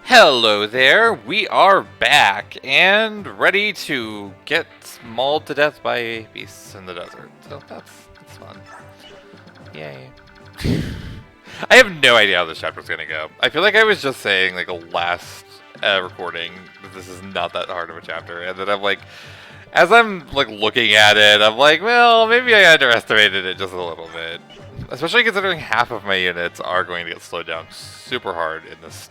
Hello there, we are back and ready to get mauled to death by beasts in the desert. So that's fun. Yay. I have no idea how this chapter's gonna go. I feel like I was just saying like a last recording that this is not that hard of a chapter, and then I'm like, as I'm like looking at it, I'm like, well, maybe I underestimated it just a little bit. Especially considering half of my units are going to get slowed down super hard in this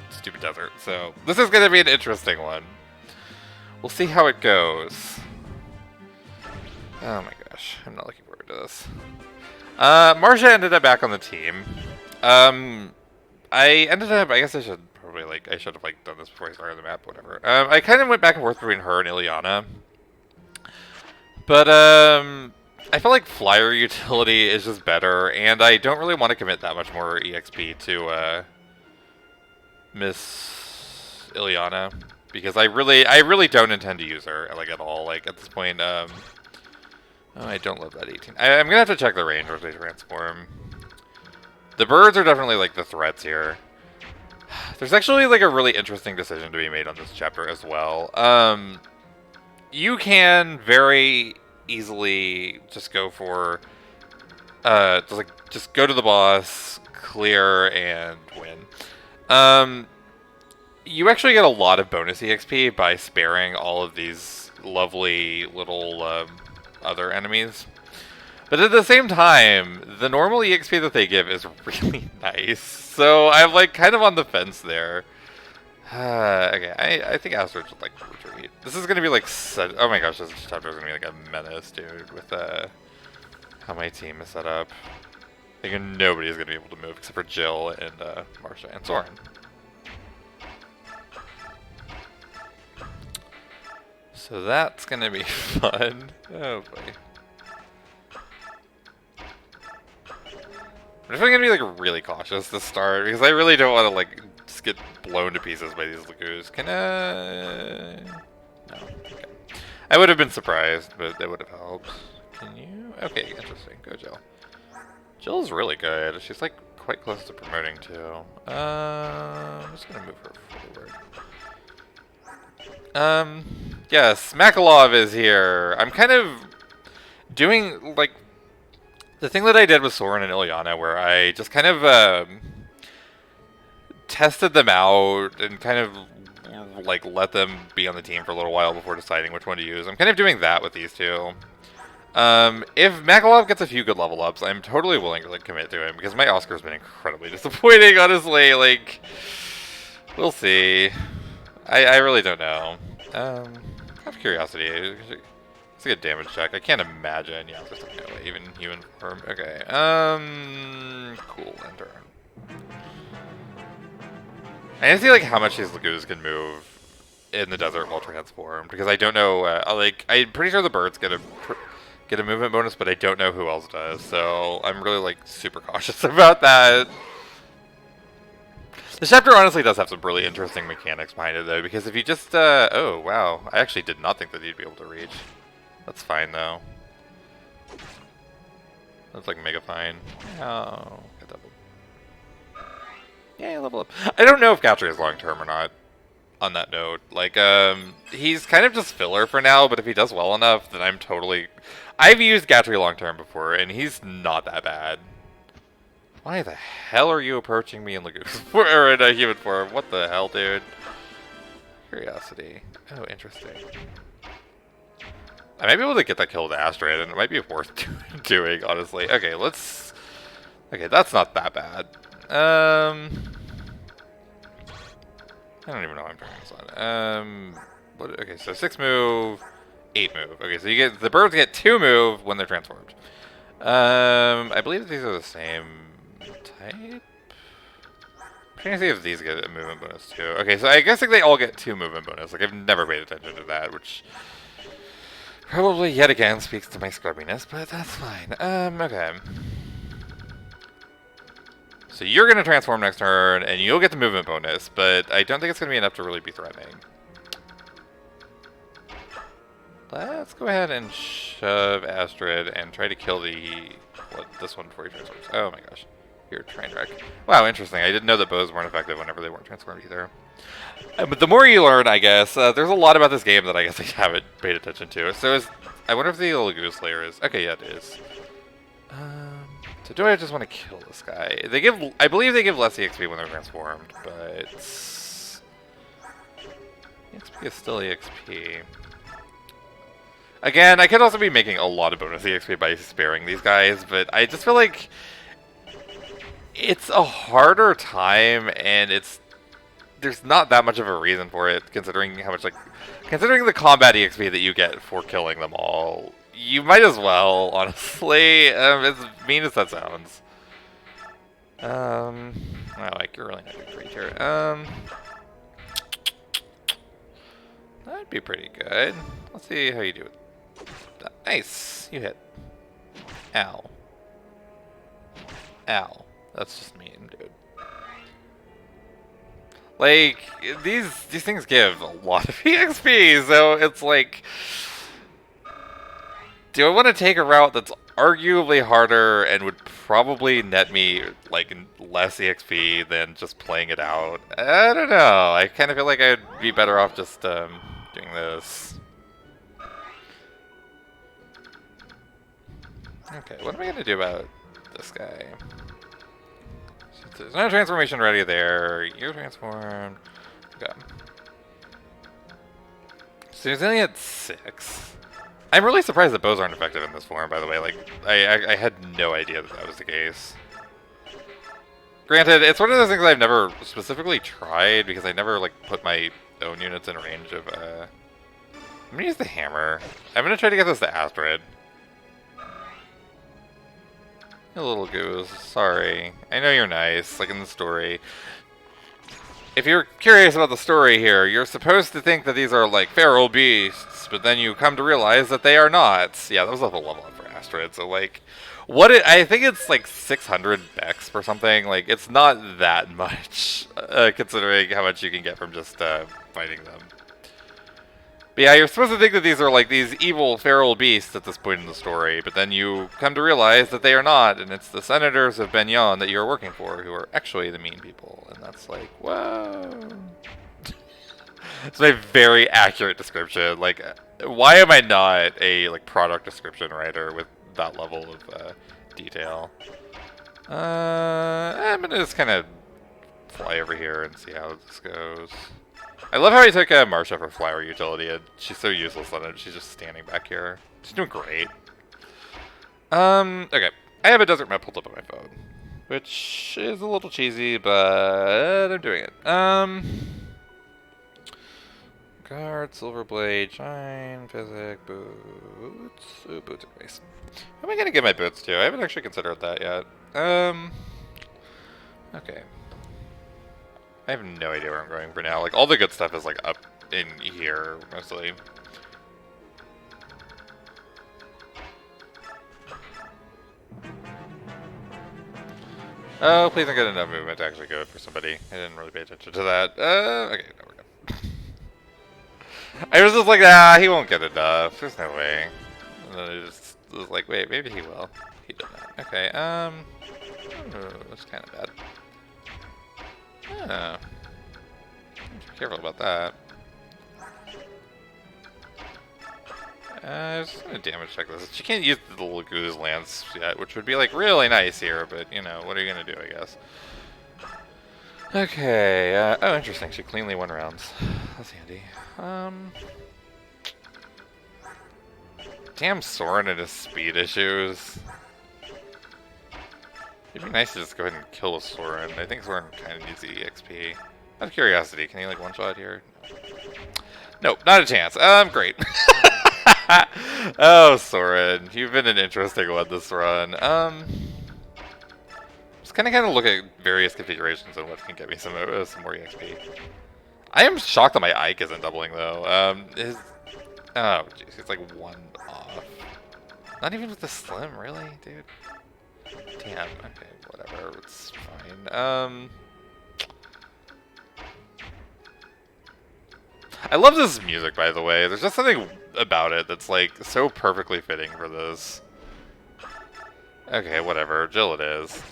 stupid desert. So this is going to be an interesting one. We'll see how it goes. Oh my gosh, I'm not looking forward to this. Marcia ended up back on the team. I guess I should probably I should have done this before I started the map, whatever. I kind of went back and forth between her and Ilyana. But I feel like flyer utility is just better, and I don't really want to commit that much more EXP to Miss Ilyana, because I really don't intend to use her at all. At this point, oh, I don't love that 18. I'm gonna have to check the range once they transform. The birds are definitely the threats here. There's actually a really interesting decision to be made on this chapter as well. You can very easily just go for just go to the boss, clear, and win. You actually get a lot of bonus EXP by sparing all of these lovely little other enemies. But at the same time, the normal EXP that they give is really nice. So I'm kind of on the fence there. Okay, I think Astrid should retreat. This is gonna be oh my gosh, this chapter is gonna be a menace, dude, with how my team is set up. I think nobody's gonna be able to move except for Jill and Marcia and Soren. So that's gonna be fun. Oh boy. I'm definitely gonna be really cautious to start because I really don't want to just get blown to pieces by these lagoons. Can I? No. Okay. I would have been surprised, but that would have helped. Can you? Okay, interesting. Go Jill. Jill's really good. She's quite close to promoting too. I'm just gonna move her forward. Yes, Makalov is here. I'm kind of doing the thing that I did with Soren and Ilyana, where I just kind of tested them out and kind of let them be on the team for a little while before deciding which one to use. I'm kind of doing that with these two. If Makalov gets a few good level ups, I'm totally willing to commit to him, because my Oscar's been incredibly disappointing, honestly. We'll see. I really don't know. Out of curiosity, it's a damage check. I can't imagine. Yeah, just even human form. Okay. Cool. Enter. I need to see how much these lagoons can move in the desert while transformed, because I don't know. I'm pretty sure the birds get a movement bonus, but I don't know who else does. So I'm really super cautious about that. The chapter honestly does have some really interesting mechanics behind it, though, because if you just oh wow, I actually did not think that you'd be able to reach. That's fine though. That's mega fine. Oh, got double. Yeah, level up. I don't know if Gatry is long term or not. On that note, he's kind of just filler for now, but if he does well enough, then I'm totally. I've used Gatry long term before, and he's not that bad. Why the hell are you approaching me in Lagoons or in a human form? What the hell, dude? Curiosity. Oh, interesting. I might be able to get that kill with Astrid, and it might be worth doing, honestly. Okay, let's... Okay, that's not that bad. I don't even know how I'm turning this on. Okay, so 6 move, 8 move. Okay, so the birds get 2 move when they're transformed. I believe these are the same type. I'm trying to see if these get a movement bonus too. Okay, so I guess they all get 2 movement bonus. I've never paid attention to that, which probably yet again speaks to my scrubbiness, but that's fine. Okay. So you're gonna transform next turn, and you'll get the movement bonus, but I don't think it's gonna be enough to really be threatening. Let's go ahead and shove Astrid and try to kill this one before he transforms. Oh my gosh. Here, Trainwreck. Wow, interesting. I didn't know that bows weren't effective whenever they weren't transformed either. But the more you learn, I guess, there's a lot about this game that I guess I haven't paid attention to. So I wonder if the little goose layer is... Okay, yeah, it is. So do I just want to kill this guy? I believe they give less EXP when they're transformed, but... EXP is still EXP. Again, I could also be making a lot of bonus EXP by sparing these guys, but I just feel like... It's a harder time, and there's not that much of a reason for it, considering how much, considering the combat EXP that you get for killing them all. You might as well, honestly, as mean as that sounds. Wow, you're really not doing great here. That'd be pretty good. Let's see how you do it. Nice, you hit. Ow. Ow. That's just mean, dude. Like, these things give a lot of EXP, so it's like... Do I want to take a route that's arguably harder and would probably net me, like, less EXP than just playing it out? I don't know. I kind of feel like I'd be better off just doing this. Okay, what am I going to do about this guy? There's no transformation ready there. You're transformed. Okay. So he's only at 6. I'm really surprised that bows aren't effective in this form, by the way. Like, I had no idea that that was the case. Granted, it's one of those things I've never specifically tried because I never, like, put my own units in range of, I'm gonna use the hammer. I'm gonna try to get this to Astrid. You little goose, sorry. I know you're nice, like in the story. If you're curious about the story here, you're supposed to think that these are like feral beasts, but then you come to realize that they are not. Yeah, that was a level up for Astrid, so like... I think it's like 600 Bex or something, like it's not that much, considering how much you can get from just fighting them. But yeah, you're supposed to think that these are like these evil feral beasts at this point in the story, but then you come to realize that they are not, and it's the senators of Benyon that you're working for who are actually the mean people, and that's like, whoa. It's a very accurate description. Like, why am I not a like product description writer with that level of detail? I'm gonna just kind of fly over here and see how this goes. I love how I took Marsha for flower utility, and she's so useless on it. She's just standing back here. She's doing great. Okay. I have a desert map pulled up on my phone, which is a little cheesy, but I'm doing it. Guard, silver blade, shine, physic, boots. Ooh, boots are nice. Who am I gonna get my boots to? I haven't actually considered that yet. Okay. I have no idea where I'm going for now. Like, all the good stuff is, like, up in here, mostly. Oh, please don't get enough movement to actually go for somebody. I didn't really pay attention to that. Okay, no, we're good. I was just like, ah, he won't get enough. There's no way. And then I just was like, wait, maybe he will. He did not. Okay, that's kind of bad. Oh. Be careful about that. Just gonna damage check this. She can't use the little goose lance yet, which would be like really nice here, but you know, what are you gonna do, I guess? Okay, oh interesting, she cleanly won rounds. That's handy. Damn Soren and his speed issues. It'd be nice to just go ahead and kill a Soren. I think Soren kind of needs the EXP. Out of curiosity, can he like one-shot here? No. Nope, not a chance. Great. Oh, Soren, you've been an interesting one this run. Just kind of look at various configurations and what can get me some more EXP. I am shocked that my Ike isn't doubling though. Oh, jeez, it's like 1 off. Not even with the slim, really, dude. Damn, okay, whatever, it's fine. I love this music, by the way. There's just something about it that's, like, so perfectly fitting for this. Okay, whatever. Jill it is.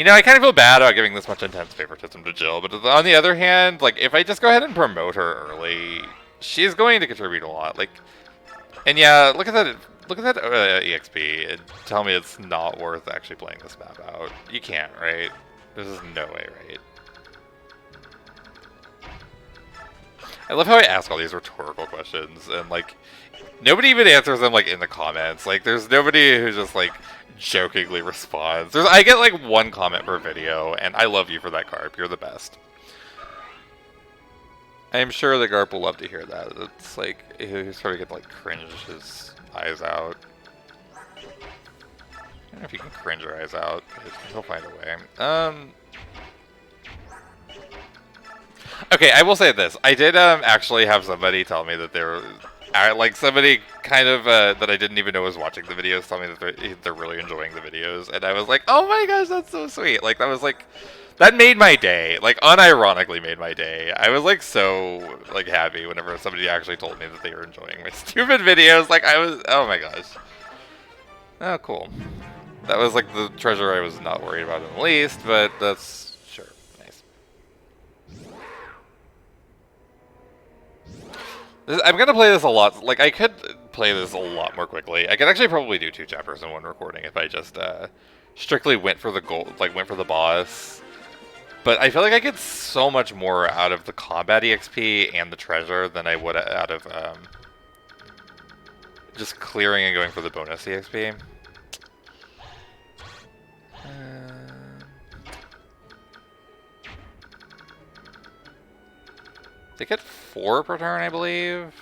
You know, I kind of feel bad about giving this much intense favoritism to Jill, but on the other hand, like, if I just go ahead and promote her early, she's going to contribute a lot. Like, and yeah, look at that EXP and tell me it's not worth actually playing this map out. You can't, right? There's just no way, right? I love how I ask all these rhetorical questions, and, like, nobody even answers them, like, in the comments. Like, there's nobody who just, like, jokingly responds. I get, like, one comment per video, and I love you for that, Garp. You're the best. I am sure that Garp will love to hear that. It's, like, he's probably going to, like, cringe his eyes out. I don't know if you can cringe your eyes out, but he'll find a way. Okay, I will say this. I did actually have somebody tell me that they're like somebody kind of that I didn't even know was watching the videos tell me that they're really enjoying the videos, and I was like, oh my gosh, that's so sweet. Like, that was like, that made my day. Like, unironically made my day. I was like so like happy whenever somebody actually told me that they were enjoying my stupid videos. Like, I was, oh my gosh. Oh, cool. That was like the treasure I was not worried about in the least, but that's sure. Nice. I'm gonna play this a lot. Like, I could play this a lot more quickly. I could actually probably do 2 chapters in one recording if I just strictly went for the goal, like went for the boss. But I feel like I get so much more out of the combat EXP and the treasure than I would out of just clearing and going for the bonus EXP. They get 4 per turn, I believe.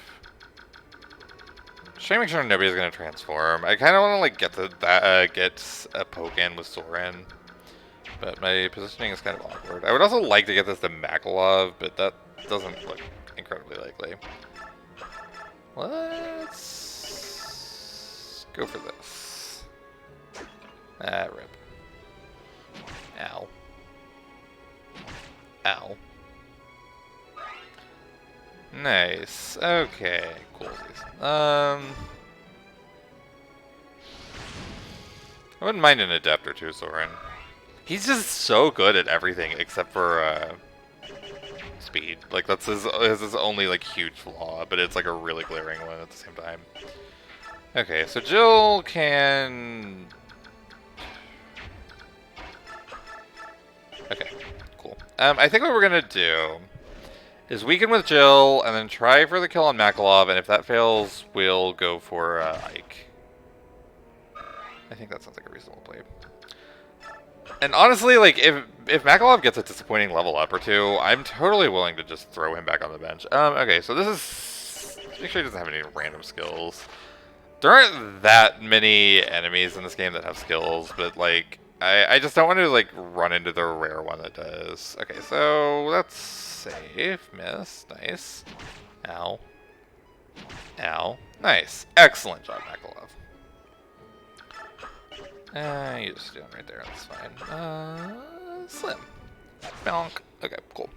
Just trying to make sure nobody's gonna transform. I kind of want to like get a poke in with Soren, but my positioning is kind of awkward. I would also like to get this to Makalov, but that doesn't look incredibly likely. Let's go for this. Ah, rip. Ow. Ow. Nice. Okay. Cool. I wouldn't mind an adept or two, Soren. He's just so good at everything except for speed. Like, that's his only like huge flaw, but it's like a really glaring one at the same time. Okay, so Jill can. Okay, cool. I think what we're gonna do is weaken with Jill, and then try for the kill on Makalov, and if that fails, we'll go for Ike. I think that sounds like a reasonable play. And honestly, like, if Makalov gets a disappointing level up or 2, I'm totally willing to just throw him back on the bench. Okay, so this is... Make sure he doesn't have any random skills. There aren't that many enemies in this game that have skills, but, like, I just don't want to, like, run into the rare one that does. Okay, so that's safe. Miss. Nice. Ow. Ow. Nice. Excellent job, Makalov. You just do it right there. That's fine. Slim. Bonk. Okay, cool.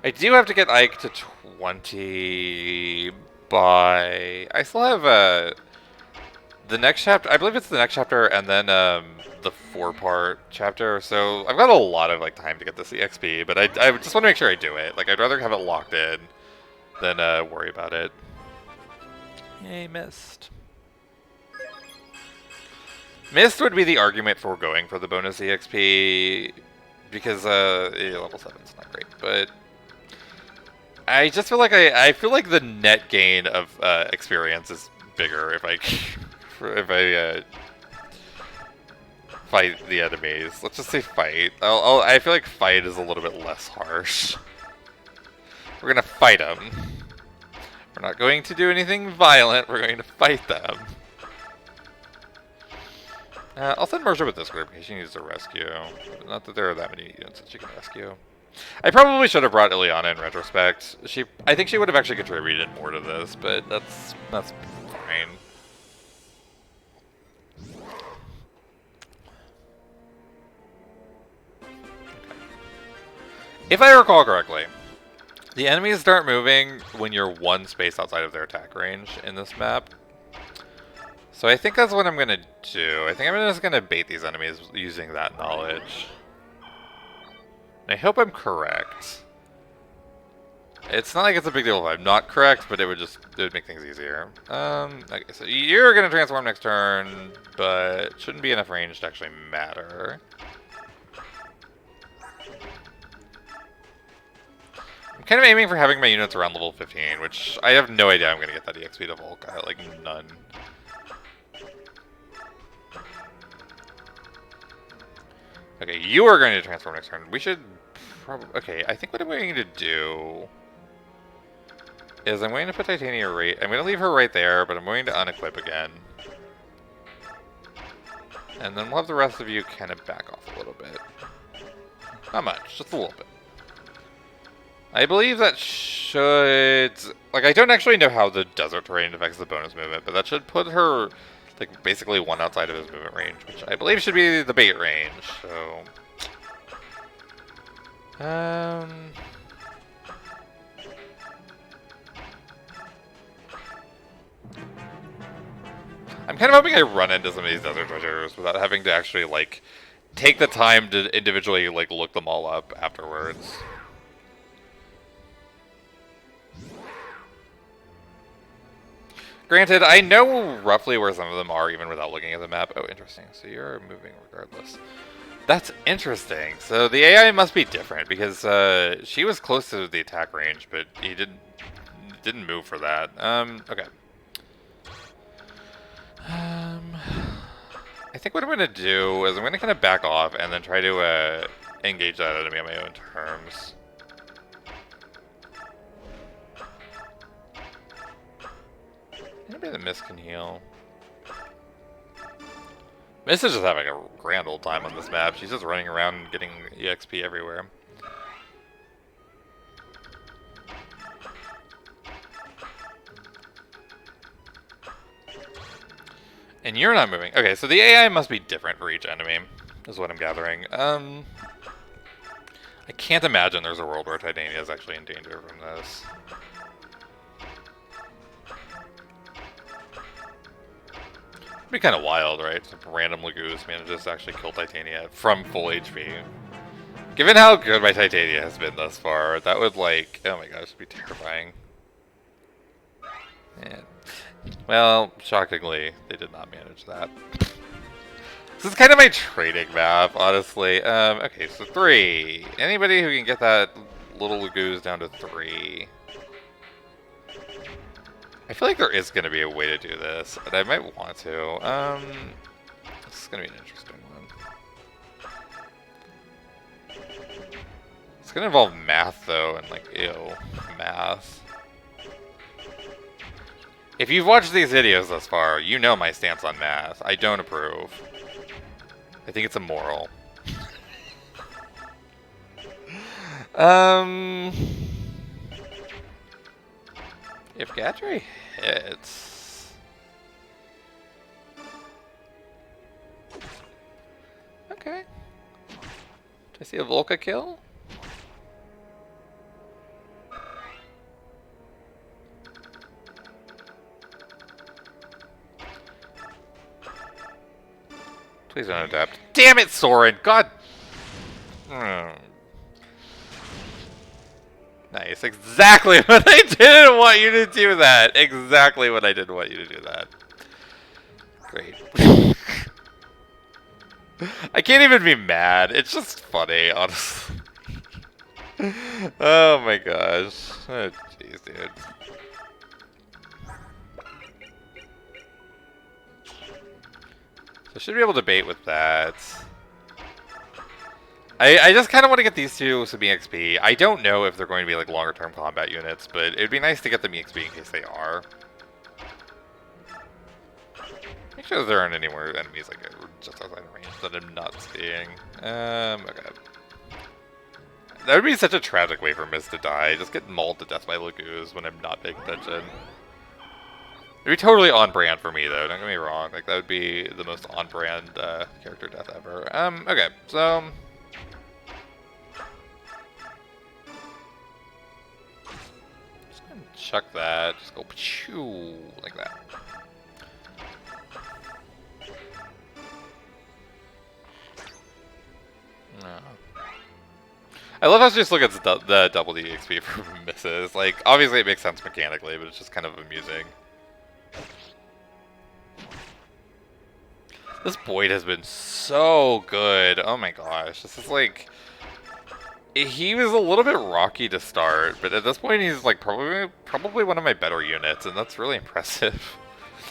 I do have to get Ike to 20 by... I still have the next chapter. I believe it's the next chapter, and then the 4-part chapter. So I've got a lot of like time to get this EXP, but I just want to make sure I do it. Like, I'd rather have it locked in than worry about it. Yay, missed. Missed would be the argument for going for the bonus EXP, because level 7 is not great, but I just feel like I feel like the net gain of experience is bigger if I fight the enemies. Let's just say fight. I feel like fight is a little bit less harsh. We're gonna fight them. We're not going to do anything violent. We're going to fight them. I'll send Marcia with this group in case she needs a rescue. Not that there are that many units that she can rescue. I probably should have brought Ileana in retrospect. I think she would have actually contributed more to this, but that's fine. If I recall correctly, the enemies start moving when you're 1 space outside of their attack range in this map. So I think that's what I'm gonna do. I think I'm just gonna bait these enemies using that knowledge. And I hope I'm correct. It's not like it's a big deal if I'm not correct, but it would make things easier. Okay, so you're gonna transform next turn, but shouldn't be enough range to actually matter. I'm kind of aiming for having my units around level 15, which I have no idea I'm gonna get that EXP to Volk. I like none. Okay, you are going to transform next turn. We should probably... Okay, I think what I'm going to do is I'm going to put Titania right... I'm going to leave her right there, but I'm going to unequip again. And then we'll have the rest of you kind of back off a little bit. Not much, just a little bit. I believe that should... Like, I don't actually know how the desert terrain affects the bonus movement, but that should put her... like, basically one outside of his movement range, which I believe should be the bait range, so... I'm kind of hoping I run into some of these desert treasures without having to actually, like, take the time to individually, like, look them all up afterwards. Granted, I know roughly where some of them are even without looking at the map. Oh, interesting. So you're moving regardless. That's interesting. So the AI must be different because she was close to the attack range, but he didn't move for that. Okay. I think what I'm gonna do is I'm gonna kind of back off and then try to engage that enemy on my own terms. Maybe the Mist can heal. Mist is just having a grand old time on this map. She's just running around and getting EXP everywhere. And you're not moving. Okay, so the AI must be different for each enemy, is what I'm gathering. I can't imagine there's a world where Titania is actually in danger from this. It'd be kind of wild, right? Some random Lagoose manages to actually kill Titania from full HP. Given how good my Titania has been thus far, that would, like, oh my gosh, it'd be terrifying. Yeah. Well, shockingly, they did not manage that. This is kind of my trading map, honestly. Okay, so 3. Anybody who can get that little Lagoose down to 3. I feel like there is going to be a way to do this, and I might want to. This is going to be an interesting one. It's going to involve math, though, and, like, ew, math. If you've watched these videos thus far, you know my stance on math. I don't approve. I think it's immoral. If Gatry hits... Okay. Do I see a Volca kill? Please don't adapt. Damn it, Soren! God! Nice. Exactly what I didn't want you to do that! Exactly what I didn't want you to do that. Great. I can't even be mad. It's just funny, honestly. Oh my gosh. Oh jeez, dude. So I should be able to bait with that. I just kind of want to get these two some EXP. I don't know if they're going to be like longer term combat units, but it'd be nice to get them EXP in case they are. Make sure there aren't any more enemies like just outside the range that I'm not seeing. Okay. That would be such a tragic way for Mist to die. Just get mauled to death by Lagoose when I'm not paying attention. It'd be totally on brand for me though, don't get me wrong. Like that would be the most on brand character death ever. Okay, so just gonna chuck that, just go pshoo like that. No. I love how she just look at the double D XP for misses. Like, obviously it makes sense mechanically, but it's just kind of amusing. This Boyd has been so good. Oh my gosh. This is like... He was a little bit rocky to start, but at this point he's like probably one of my better units, and that's really impressive.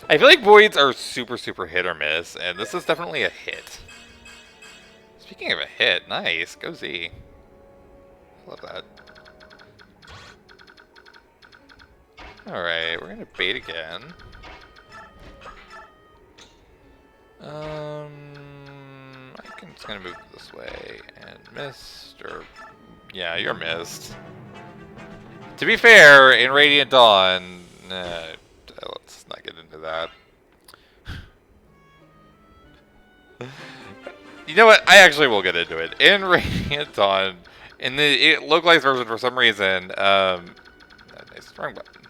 I feel like Boyds are super hit or miss, and this is definitely a hit. Speaking of a hit, nice. Go Z. Love that. Alright, we're gonna bait again. I'm just gonna move this way and missed, or yeah, you're missed. To be fair, in Radiant Dawn, let's not get into that. You know what? I actually will get into it. In Radiant Dawn, in the localized version, for some reason, nice wrong button.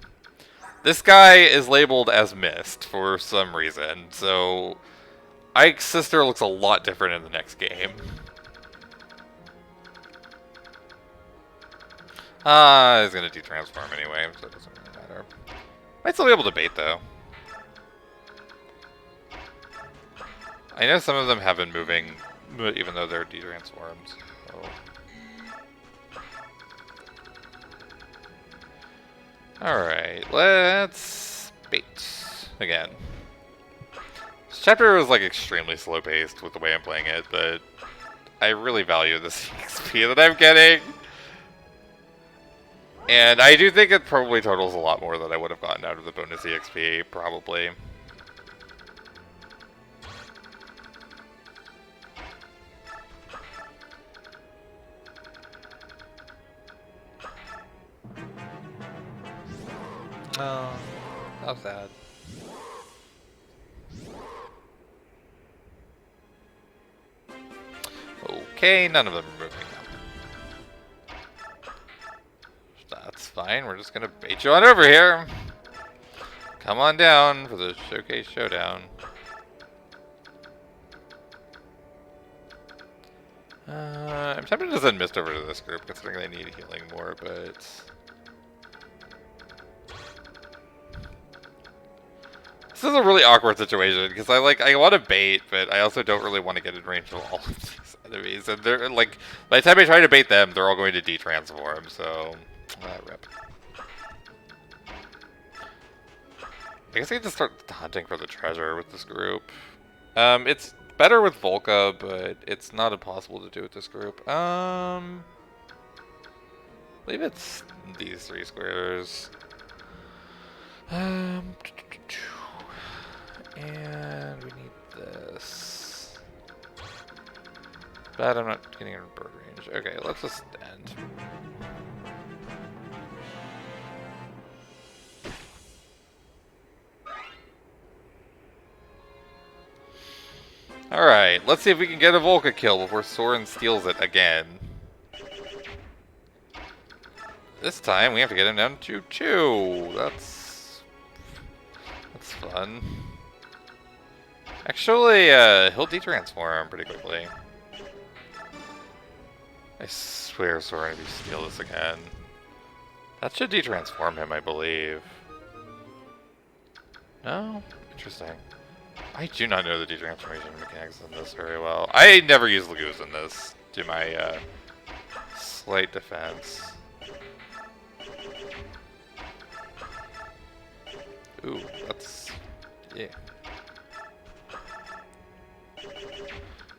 This guy is labeled as missed for some reason, so Ike's sister looks a lot different in the next game. He's gonna de-transform anyway, so it doesn't really matter. Might still be able to bait though. I know some of them have been moving, even though they're de-transformed. So. Alright, let's bait again. This chapter was like extremely slow paced with the way I'm playing it, but I really value this XP that I'm getting. And I do think it probably totals a lot more than I would have gotten out of the bonus EXP, probably. Oh, how sad. Okay, none of them are moving now. That's fine, we're just gonna bait you on over here. Come on down for the Showcase Showdown. I'm tempted to send Mist over to this group, considering they need healing more, but... This is a really awkward situation, because I want to bait, but I also don't really want to get in range of all of these enemies. And they're, like, by the time I try to bait them, they're all going to de-transform, so... rip. I guess I can just start hunting for the treasure with this group. It's better with Volca, but it's not impossible to do with this group. I believe it's these 3 squares. And we need this. But I'm not getting in bird range. Okay, let's just end. Alright, let's see if we can get a Volca kill before Soren steals it again. This time we have to get him down to 2. That's fun. Actually, he'll de-transform pretty quickly. I swear Soren, if you steal this again. That should de-transform him, I believe. No? Interesting. I do not know the de-transformation mechanics in this very well. I never use Lagoos in this, to my slight defense. Ooh, that's... yeah.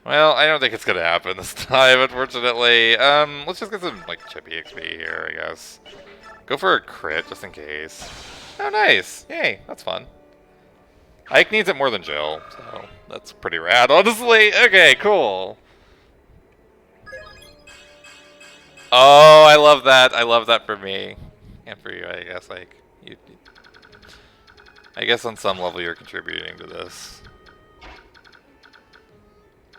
Well, I don't think it's gonna happen this time, unfortunately. Let's just get some, like, chippy XP here, I guess. Go for a crit, just in case. Oh, nice! Yay, that's fun. Ike needs it more than Jill, so that's pretty rad, honestly. Okay, cool. Oh, I love that. I love that for me. And for you, I guess. Like, I guess on some level you're contributing to this.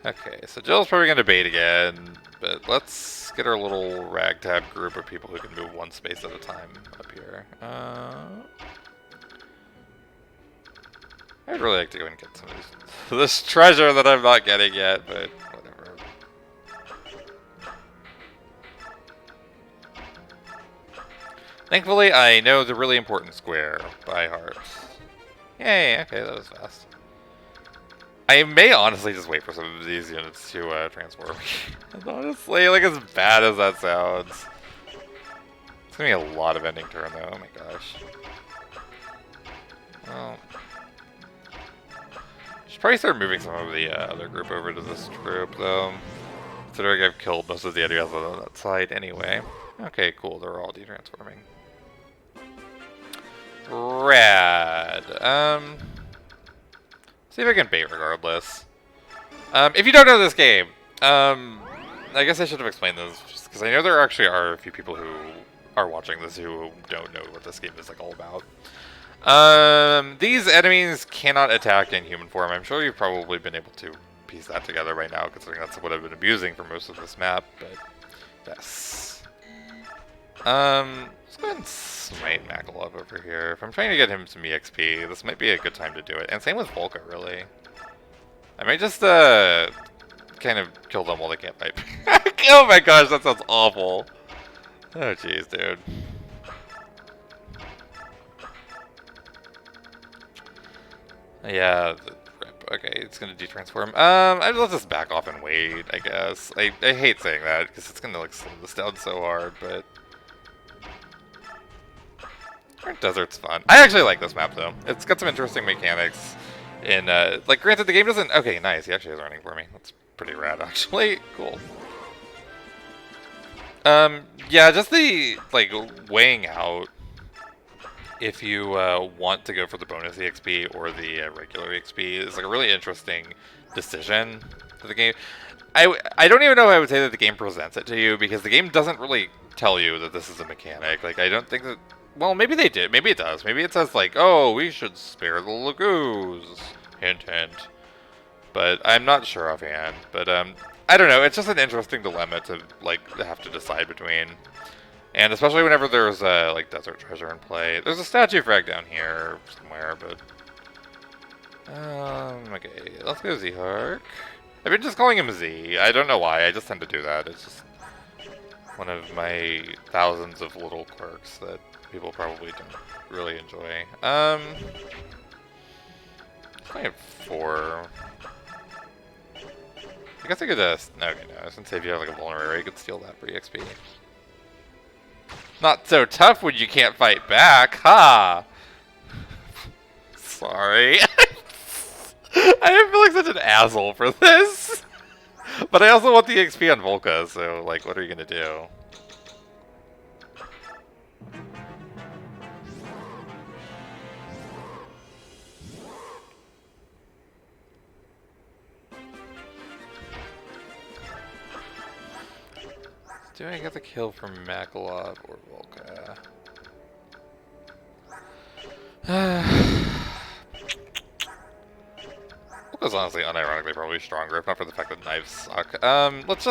Okay, so Jill's probably going to bait again, but let's get our little ragtag group of people who can move one space at a time up here. I'd really like to go and get some of this treasure that I'm not getting yet, but whatever. Thankfully, I know the really important square by heart. Yay, okay, that was fast. I may honestly just wait for some of these units to transform. Honestly, like as bad as that sounds. It's gonna be a lot of ending turn though, oh my gosh. Oh. Should probably start moving some of the other group over to this troop though. Considering I've killed most of the enemies on that side anyway. Okay, cool, they're all detransforming. Rad. See if I can bait regardless. If you don't know this game, I guess I should have explained this, just because I know there actually are a few people who are watching this who don't know what this game is like all about. These enemies cannot attack in human form. I'm sure you've probably been able to piece that together right now, considering that's what I've been abusing for most of this map, but yes. Let's go ahead and smite Makalov over here. If I'm trying to get him some EXP, this might be a good time to do it. And same with Volka, really. I might just, kind of kill them while they can't fight. Oh my gosh, that sounds awful. Oh jeez, dude. Yeah, okay, it's gonna detransform. Let's just back off and wait, I guess. I hate saying that, because it's gonna, like, slow this down so hard, but... Desert's fun. I actually like this map, though. It's got some interesting mechanics. Like, granted, the game doesn't... Okay, nice, he actually is running for me. That's pretty rad, actually. Cool. Yeah, just the, like, weighing out if you want to go for the bonus EXP or the regular EXP is like a really interesting decision for the game. I don't even know if I would say that the game presents it to you, because the game doesn't really tell you that this is a mechanic. Like, I don't think that... Well, maybe they did. Maybe it does. Maybe it says, like, oh, we should spare the Lagoos. Hint, hint. But I'm not sure offhand. But, I don't know. It's just an interesting dilemma to, like, have to decide between. And especially whenever there's, like, desert treasure in play. There's a statue frag down here somewhere, but... okay. Let's go Z-Hark. I've been just calling him Z. I don't know why. I just tend to do that. It's just one of my thousands of little quirks that people probably don't really enjoy. I have 4. I guess I could just... Okay, no. I was gonna say if you have like a vulnerary, you could steal that for EXP. Not so tough when you can't fight back, ha! Sorry. I feel like such an asshole for this. But I also want the XP on Volka, so, like, what are you gonna do? Do I get the kill from Makalov or Volka? Volka's honestly unironically probably stronger, if not for the fact that knives suck. Let's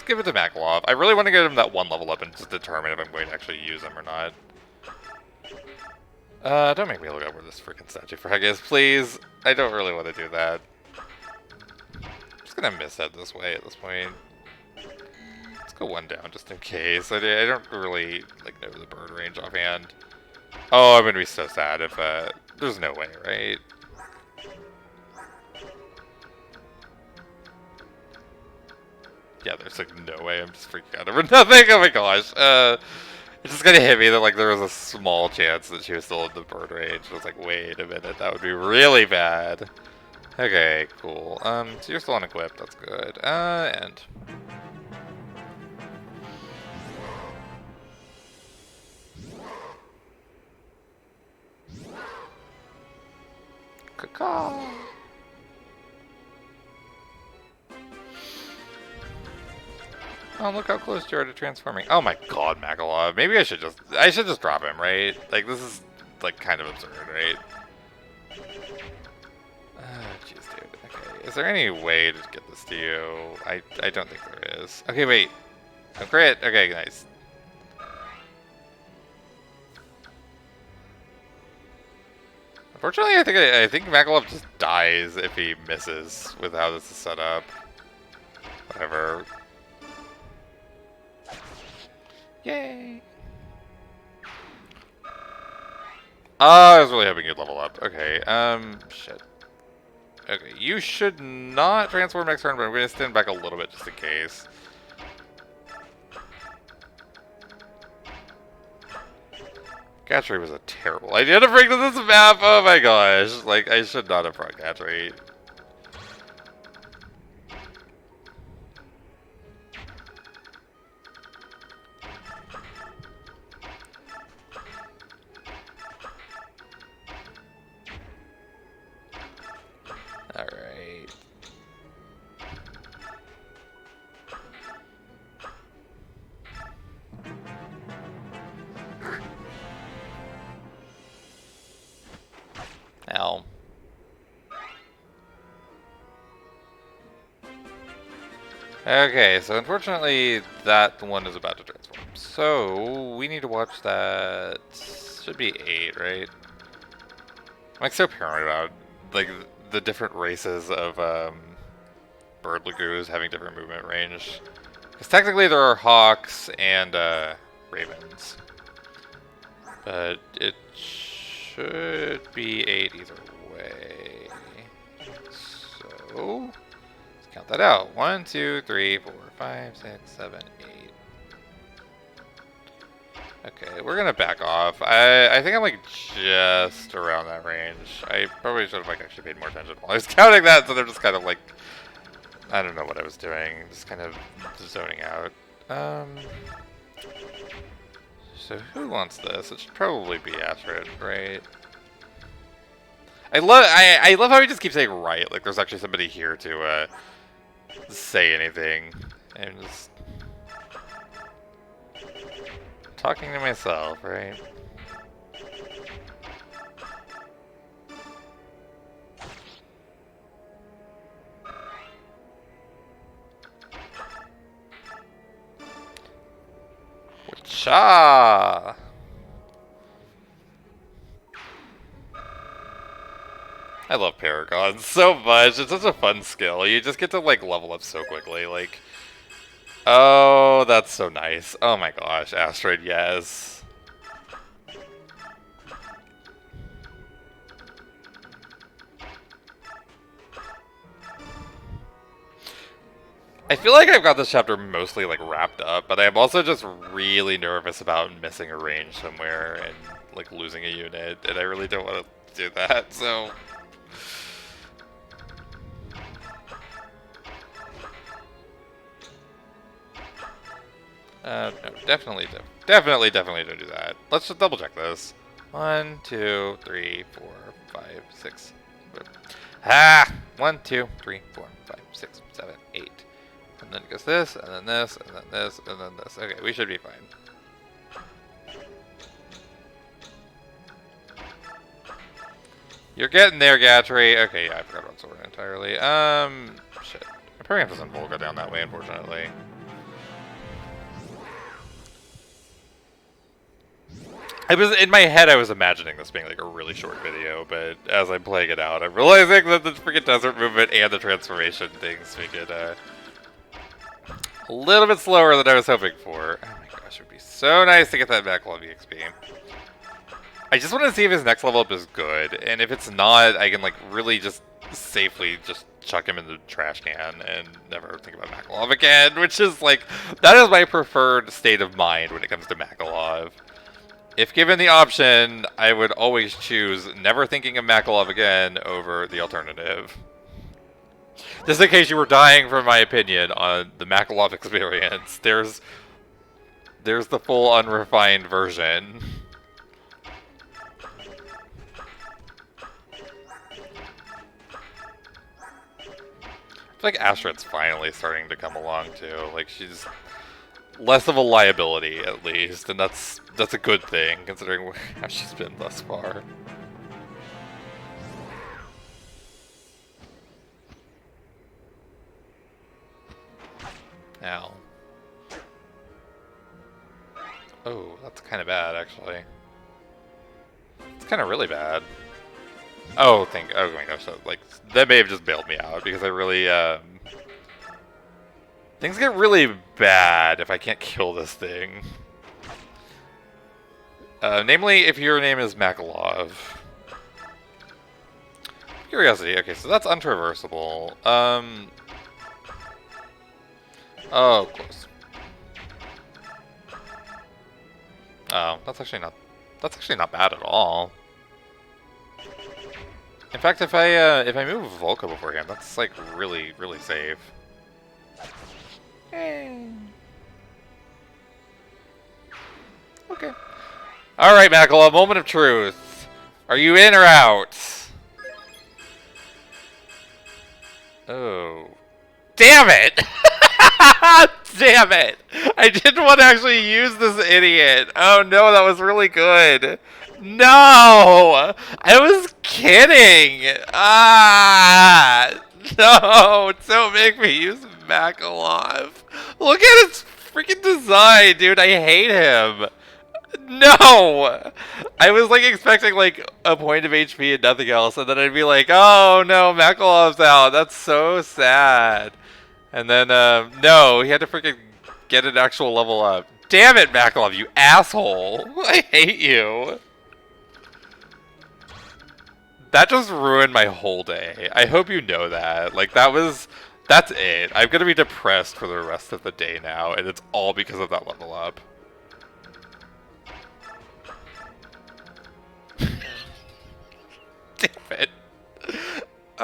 give it to Makalov. I really want to get him that 1 level up and just determine if I'm going to actually use him or not. Don't make me look up where this freaking statue frag is, please. I don't really want to do that. I'm just gonna mishead this way at this point. Let's go 1 down just in case. I don't really like know the bird range offhand. Oh, I'm gonna be so sad if there's no way, right? Yeah, there's like no way. I'm just freaking out over nothing. Oh my gosh. It's just gonna hit me that like there was a small chance that she was still in the bird range. I was like, wait a minute, that would be really bad. Okay, cool. So you're still unequipped. That's good. And. Caw. Oh, look how close you are to transforming. Oh my god, Makalov. Maybe I should just drop him, right? Like, this is, like, kind of absurd, right? Jeez, dude. Okay, is there any way to get this to you? I don't think there is. Okay, wait. Oh, crit. Okay, nice. Unfortunately, I think Makalov just dies if he misses with how this is set up. Whatever. Yay! I was really hoping you'd level up. Okay, shit. Okay, you should not transform next turn, but I'm gonna stand back a little bit just in case. Gatry was a terrible idea to bring to this map. Oh my gosh. Like, I should not have brought Gatry. Alright. Ow. Okay, so unfortunately that one is about to transform. So we need to watch that. Should be 8, right? I'm like so paranoid about like the different races of bird lagoos having different movement range. Because technically there are hawks and ravens. But it should be 8 either way. So let's count that out. 1, 2, 3, 4, 5, 6, 7, 8. Okay, we're gonna back off. I think I'm like just around that range. I probably should have like actually paid more attention while I was counting that, so they're just kind of like, I don't know what I was doing, just kind of zoning out. So who wants this? It should probably be Astrid, right? I love how he just keeps saying right, like there's actually somebody here to say anything. I'm just talking to myself, right? Cha! I love Paragon so much. It's such a fun skill. You just get to like level up so quickly. Like, oh, that's so nice. Oh my gosh, Astrid, yes. I feel like I've got this chapter mostly like wrapped up, but I'm also just really nervous about missing a range somewhere and like losing a unit, and I really don't want to do that, so. No, definitely don't do that. Let's just double check this. 1, 2, 3, 4, 5, 6. Ah! 1, 2, 3, 4, 5, 6, 7, 8. And then it goes this, and then this, and then this, and then this. Okay, we should be fine. You're getting there, Gatry. Okay, yeah, I forgot about Sword entirely. Shit. My program doesn't Volga down that way, unfortunately. In my head, I was imagining this being like a really short video, but as I'm playing it out, I'm realizing that the freaking desert movement and the transformation things make it a little bit slower than I was hoping for. Oh my gosh, it would be so nice to get that Makalov EXP. I just want to see if his next level up is good, and if it's not, I can like really just safely just chuck him in the trash can and never think about Makalov again, which is like, that is my preferred state of mind when it comes to Makalov. If given the option, I would always choose never thinking of Makalov again over the alternative. Just in case you were dying for my opinion on the Makalov experience, there's the full unrefined version. I feel like Astrid's finally starting to come along too. Like, she's less of a liability at least, and that's a good thing considering how she's been thus far. Ow. Oh, that's kind of bad actually. It's kind of really bad. Oh my gosh, like that may have just bailed me out because I really things get really bad if I can't kill this thing. Namely, if your name is Makalov. Curiosity. Okay, so that's untraversable. Oh, close. Oh, that's actually not bad at all. In fact, if I move Volca beforehand, that's like really safe. Okay. All right, Makalov, moment of truth. Are you in or out? Oh. Damn it! Damn it! I didn't want to actually use this idiot. Oh no, that was really good. No! I was kidding! Ah! No! Don't make me use Makalov. Look at his freaking design, dude. I hate him. No! I was like expecting like a point of HP and nothing else, and then I'd be like, oh no, Makalov's out. That's so sad. And then, no, he had to freaking get an actual level up. Damn it, Makalov, you asshole! I hate you. That just ruined my whole day. I hope you know that. Like, that's it. I'm gonna be depressed for the rest of the day now, and it's all because of that level up. Damn it.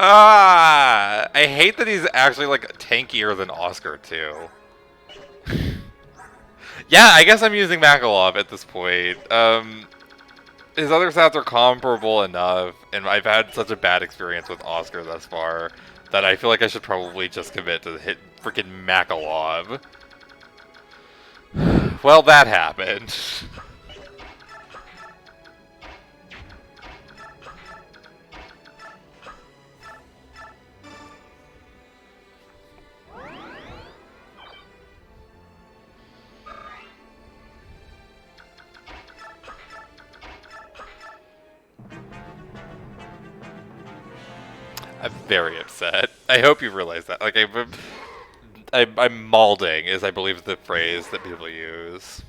Ah! I hate that he's actually, like, tankier than Oscar, too. Yeah, I guess I'm using Makalov at this point. His other stats are comparable enough, and I've had such a bad experience with Oscar thus far that I feel like I should probably just commit to hit freaking Makalov. Well, that happened. I'm very upset. I hope you realize that. Like, I'm malding, is I believe the phrase that people use.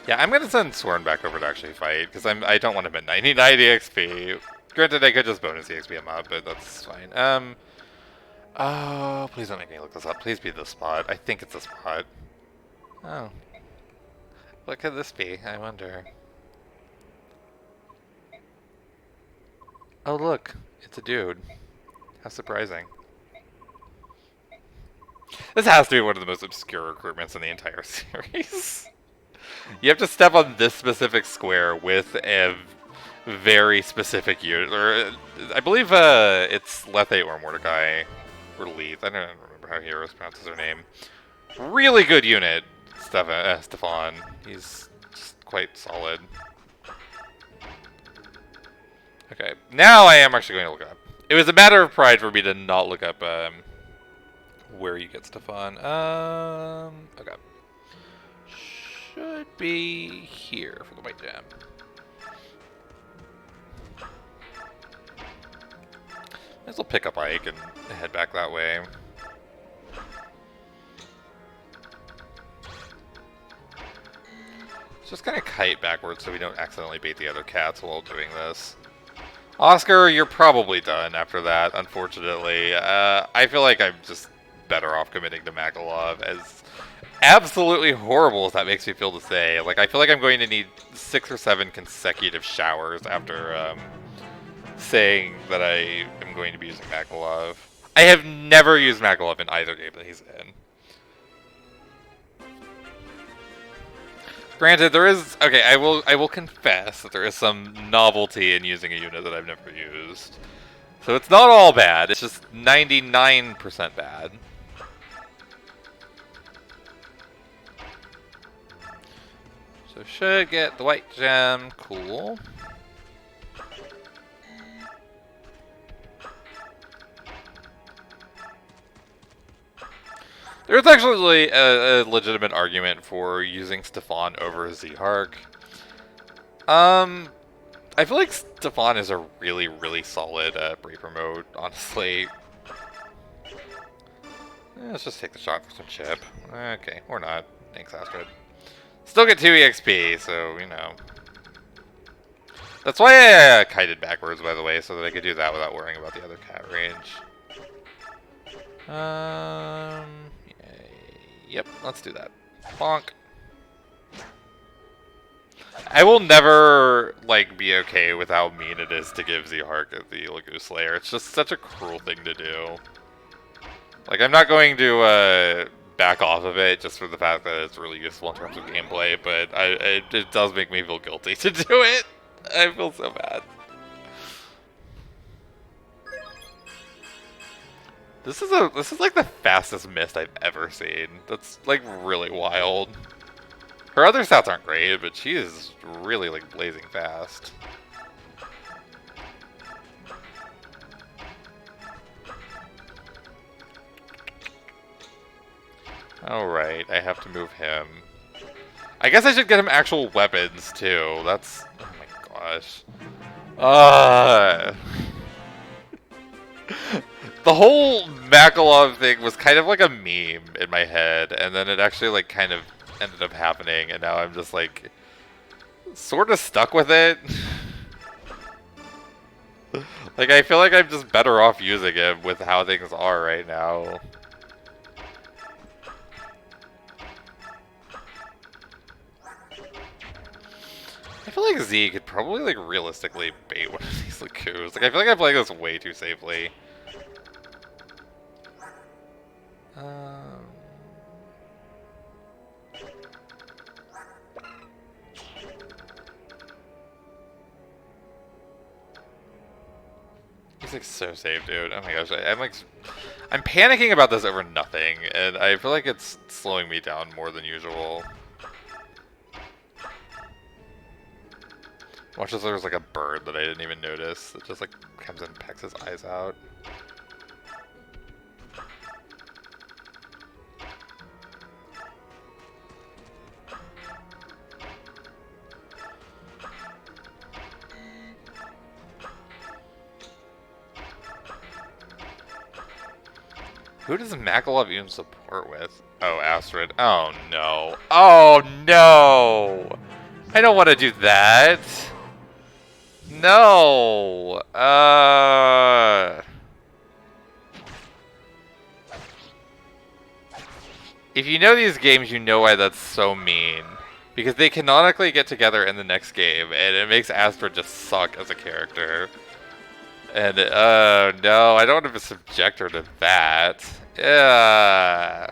Yeah, I'm gonna send Sworn back over to actually fight, because I don't want him at 90 XP. Granted, I could just bonus the XP him up, but that's fine. Oh, please don't make me look this up. Please be the spot. I think it's a spot. Oh. What could this be? I wonder. Oh, look. It's a dude. How surprising. This has to be one of the most obscure recruitments in the entire series. You have to step on this specific square with a very specific unit. Or, I believe it's Lethe or Mordecai. Or Leith. I don't remember how Heroes pronounces her name. Really good unit, Stefan. He's just quite solid. Okay, now I am actually going to look up. It was a matter of pride for me to not look up where you get Stefan. Okay. Should be here for the white gem. Might as well pick up Ike and head back that way. Just kind of kite backwards so we don't accidentally bait the other cats while doing this. Oscar, you're probably done after that, unfortunately. I feel like I'm just better off committing to Makalov, as absolutely horrible as that makes me feel to say. Like, I feel like I'm going to need 6 or 7 consecutive showers after saying that I am going to be using Makalov. I have never used Makalov in either game that he's in. Granted, there is... Okay, I will confess that there is some novelty in using a unit that I've never used. So it's not all bad, it's just 99% bad. So should get the white gem, cool. There's actually a legitimate argument for using Stefan over Zehark. I feel like Stefan is a really solid Braver mode, honestly. Let's just take the shot for some chip. Okay, or not. Thanks, Astrid. Still get 2 EXP, so, you know. That's why I kited backwards, by the way, so that I could do that without worrying about the other cat range. Yep, let's do that. Bonk. I will never, like, be okay with how mean it is to give Zhark the Lagoon Slayer. It's just such a cruel thing to do. Like, I'm not going to, back off of it just for the fact that it's really useful in terms of gameplay, but it does make me feel guilty to do it. I feel so bad. This is like the fastest mist I've ever seen. That's like really wild. Her other stats aren't great, but she is really like blazing fast. Alright, I have to move him. I guess I should get him actual weapons too. That's, oh my gosh. The whole Makalov thing was kind of like a meme in my head, and then it actually like kind of ended up happening, and now I'm just like sort of stuck with it. Like, I feel like I'm just better off using him with how things are right now. I feel like Z could probably like realistically bait one of these Lagoons. Like, I feel like I'm playing this way too safely. He's like so safe, dude. Oh my gosh, I'm panicking about this over nothing, and I feel like it's slowing me down more than usual. Watch as there's like a bird that I didn't even notice that just like comes and pecks his eyes out. Who does Makalov even support with? Oh, Astrid. Oh no. Oh no! I don't want to do that. No. If you know these games, you know why that's so mean. Because they canonically get together in the next game, and it makes Astrid just suck as a character. And, no, I don't want to subject her to that. Yeah.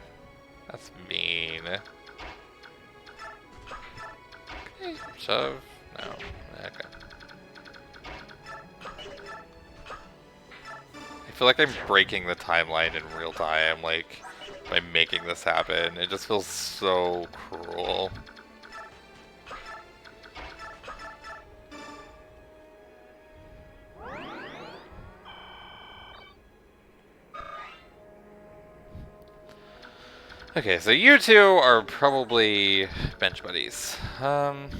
That's mean. Okay, shove. No. Okay. I feel like I'm breaking the timeline in real time, like, by making this happen. It just feels so cruel. Okay, so you two are probably bench buddies. Don't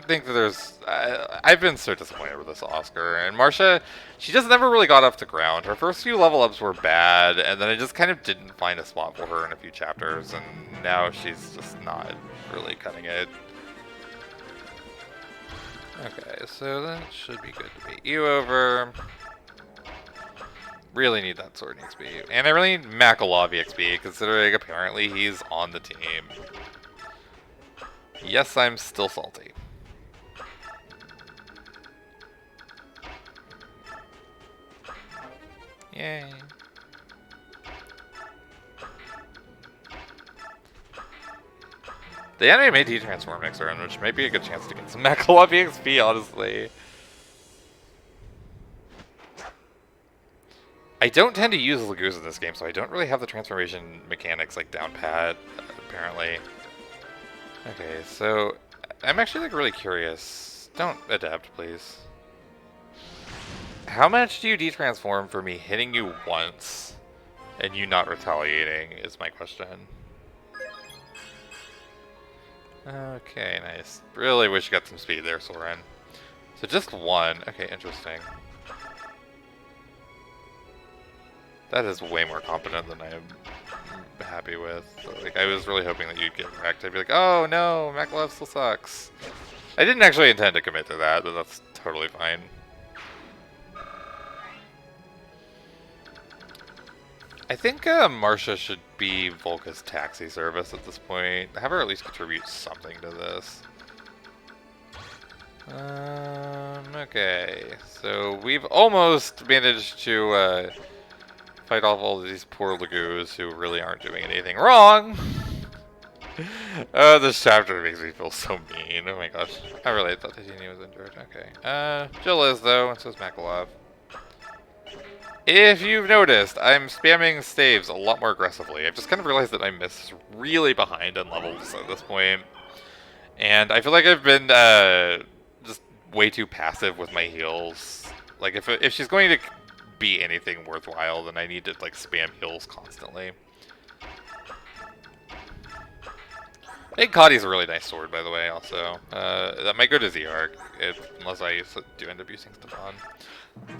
think that there's... I've been so disappointed with this Oscar. And Marcia, she just never really got off the ground. Her first few level ups were bad, and then I just kind of didn't find a spot for her in a few chapters, and now she's just not really cutting it. Okay, so that should be good to beat you over. Really need that sword XP. And I really need Makalov XP, considering apparently he's on the team. Yes, I'm still salty. Yay. The anime may de-transform next turn, which might be a good chance to get some Makalov XP, honestly. I don't tend to use Lagoos in this game, so I don't really have the transformation mechanics like down pat, apparently. Okay, so I'm actually like really curious. Don't adapt, please. How much do you de-transform for me hitting you once and you not retaliating is my question. Okay, nice. Really wish you got some speed there, Soren. So just one. Okay, interesting. That is way more competent than I am happy with. Like, I was really hoping that you'd get wrecked. I'd be like, oh no, Makalov still sucks. I didn't actually intend to commit to that, but that's totally fine. I think Marsha should be Volka's taxi service at this point. Have her at least contribute something to this. Okay, so we've almost managed to fight off all of these poor Lagoos who really aren't doing anything wrong. Oh, this chapter makes me feel so mean. Oh my gosh. I really thought Titania was injured. Okay. Jill is, though, and so is Makalov. If you've noticed, I'm spamming staves a lot more aggressively. I've just kind of realized that I'm really behind in levels at this point. And I feel like I've been just way too passive with my heals. Like, if she's going to be anything worthwhile, then I need to, like, spam heals constantly. I think Kadi's a really nice sword, by the way, also. That might go to Z-Arc, unless I do end up using Stefan.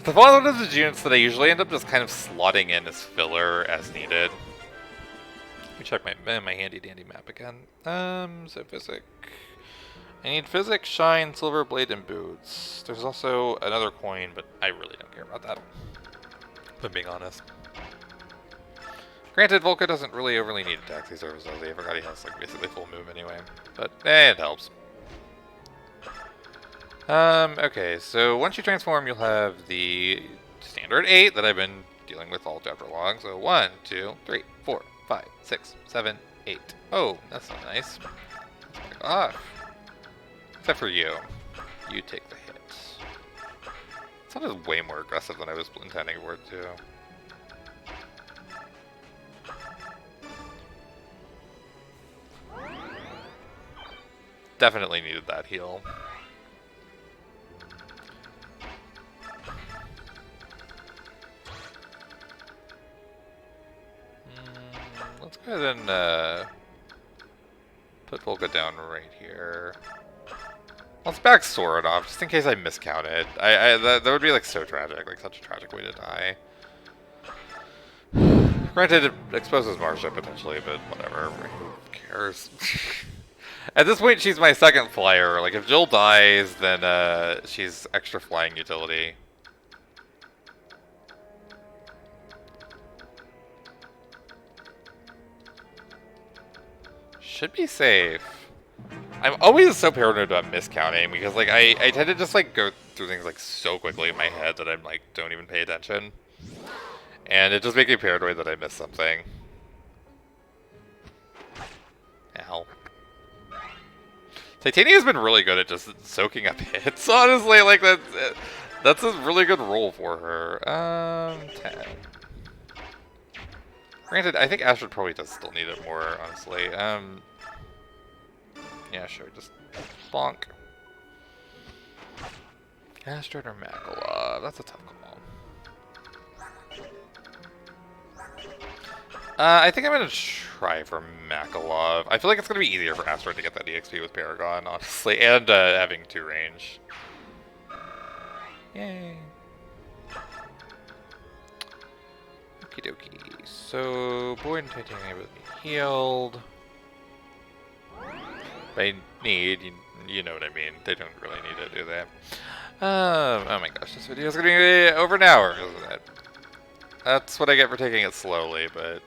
Stefan's one of the units that I usually end up just kind of slotting in as filler as needed. Let me check my handy-dandy map again. So Physic. I need Physic, Shine, Silver Blade, and Boots. There's also another coin, but I really don't care about that, if I'm being honest. Granted, Volka doesn't really overly need a taxi service, does he? I forgot he has like basically full move anyway. But it helps. Okay, so once you transform, you'll have the standard 8 that I've been dealing with all chapter long. So 1, 2, 3, 4, 5, 6, 7, 8. Oh, that's not nice. Ah. Except for you. You take the hit. It sounded way more aggressive than I was intending for it to. Definitely needed that heal. Let's go ahead and put Volga down right here. Let's back Sword off, just in case I miscounted. That would be like so tragic, like such a tragic way to die. Granted, it exposes Marsha potentially, but whatever. Who cares? At this point, she's my second flyer. Like, if Jill dies, then she's extra flying utility. Should be safe. I'm always so paranoid about miscounting because, like, I tend to just, like, go through things, like, so quickly in my head that I'm, like, don't even pay attention. And it just makes me paranoid that I missed something. Ow. Titania's been really good at just soaking up hits, honestly. Like, that's a really good role for her. 10. Granted, I think Astrid probably does still need it more, honestly. Yeah, sure, just bonk. Astrid or Makalov? That's a tough call. I think I'm gonna try for Makalov. I feel like it's gonna be easier for Astrid to get that EXP with Paragon, honestly, and having 2 range. Yay. Okie dokie. So, Boyd and Titania both need healed. They need, you know what I mean. They don't really need it, do they? Oh my gosh, this video is gonna be over an hour, isn't it? That's what I get for taking it slowly, but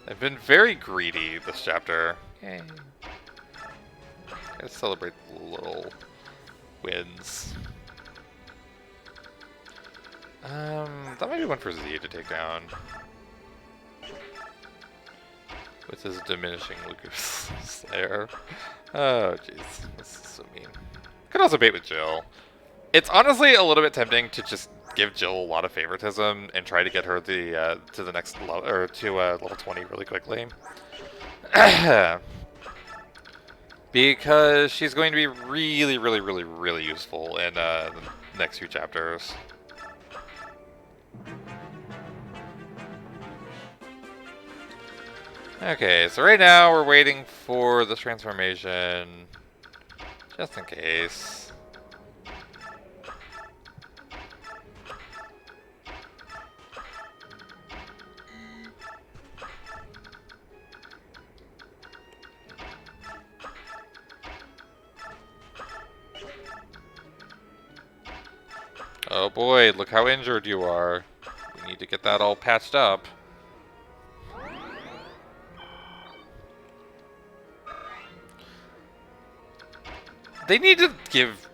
I've been very greedy this chapter. Yay. Gotta celebrate the little wins. That might be one for Z to take down. With his diminishing Lucas Slayer. Oh, jeez. This is so mean. Could also bait with Jill. It's honestly a little bit tempting to just give Jill a lot of favoritism and try to get her to the next level, or to level 20 really quickly. Because she's going to be really, really, really, really useful in the next few chapters. Okay, so right now we're waiting for the transformation, just in case. Oh boy, look how injured you are. We need to get that all patched up. They need to give...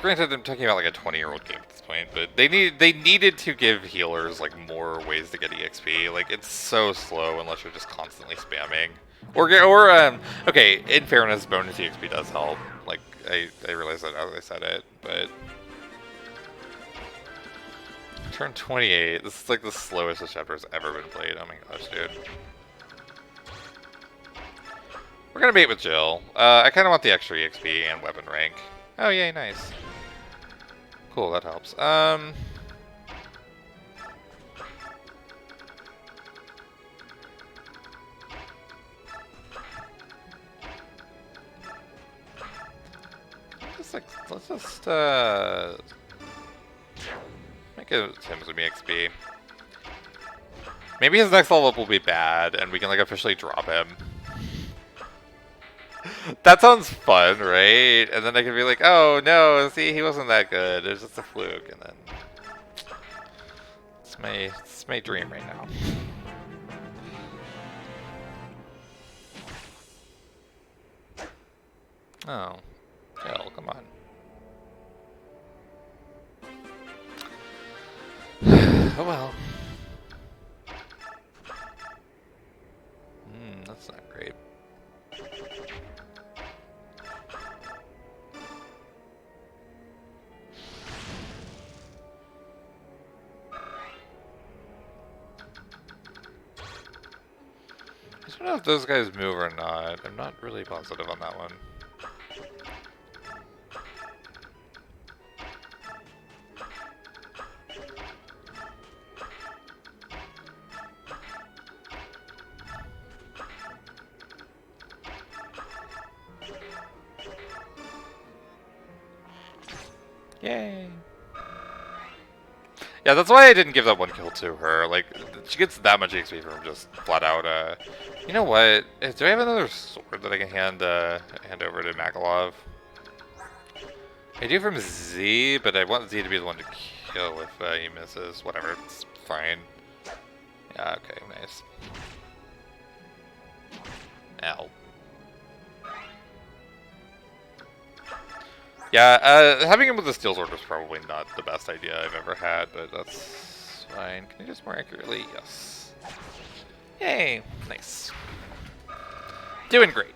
granted, I'm talking about like a 20-year-old game at this point, but they needed to give healers like more ways to get EXP. Like, it's so slow unless you're just constantly spamming. Okay, in fairness, bonus EXP does help. Like, I realized that as I said it, but... Turn 28. This is like the slowest this chapter has ever been played. Oh my gosh, dude. We're gonna bait with Jill. I kind of want the extra EXP and weapon rank. Oh, yay, nice. Cool, that helps. Let's just make it Tim's with me XP. Maybe his next level up will be bad, and we can like officially drop him. That sounds fun, right? And then I can be like, oh no, see, he wasn't that good. It was just a fluke, and then it's my dream right now. Oh, Jill, come on. Oh well. That's not great. I don't know if those guys move or not. I'm not really positive on that one. Yay! Yeah, that's why I didn't give that one kill to her. Like, she gets that much XP from just flat out, You know what? Do I have another sword that I can hand over to Makalov? I do from Z, but I want Z to be the one to kill if he misses. Whatever, it's fine. Yeah, okay, nice. Ow. Yeah, having him with the steel sword was probably not the best idea I've ever had, but that's fine. Can you just more accurately? Yes. Yay! Nice. Doing great.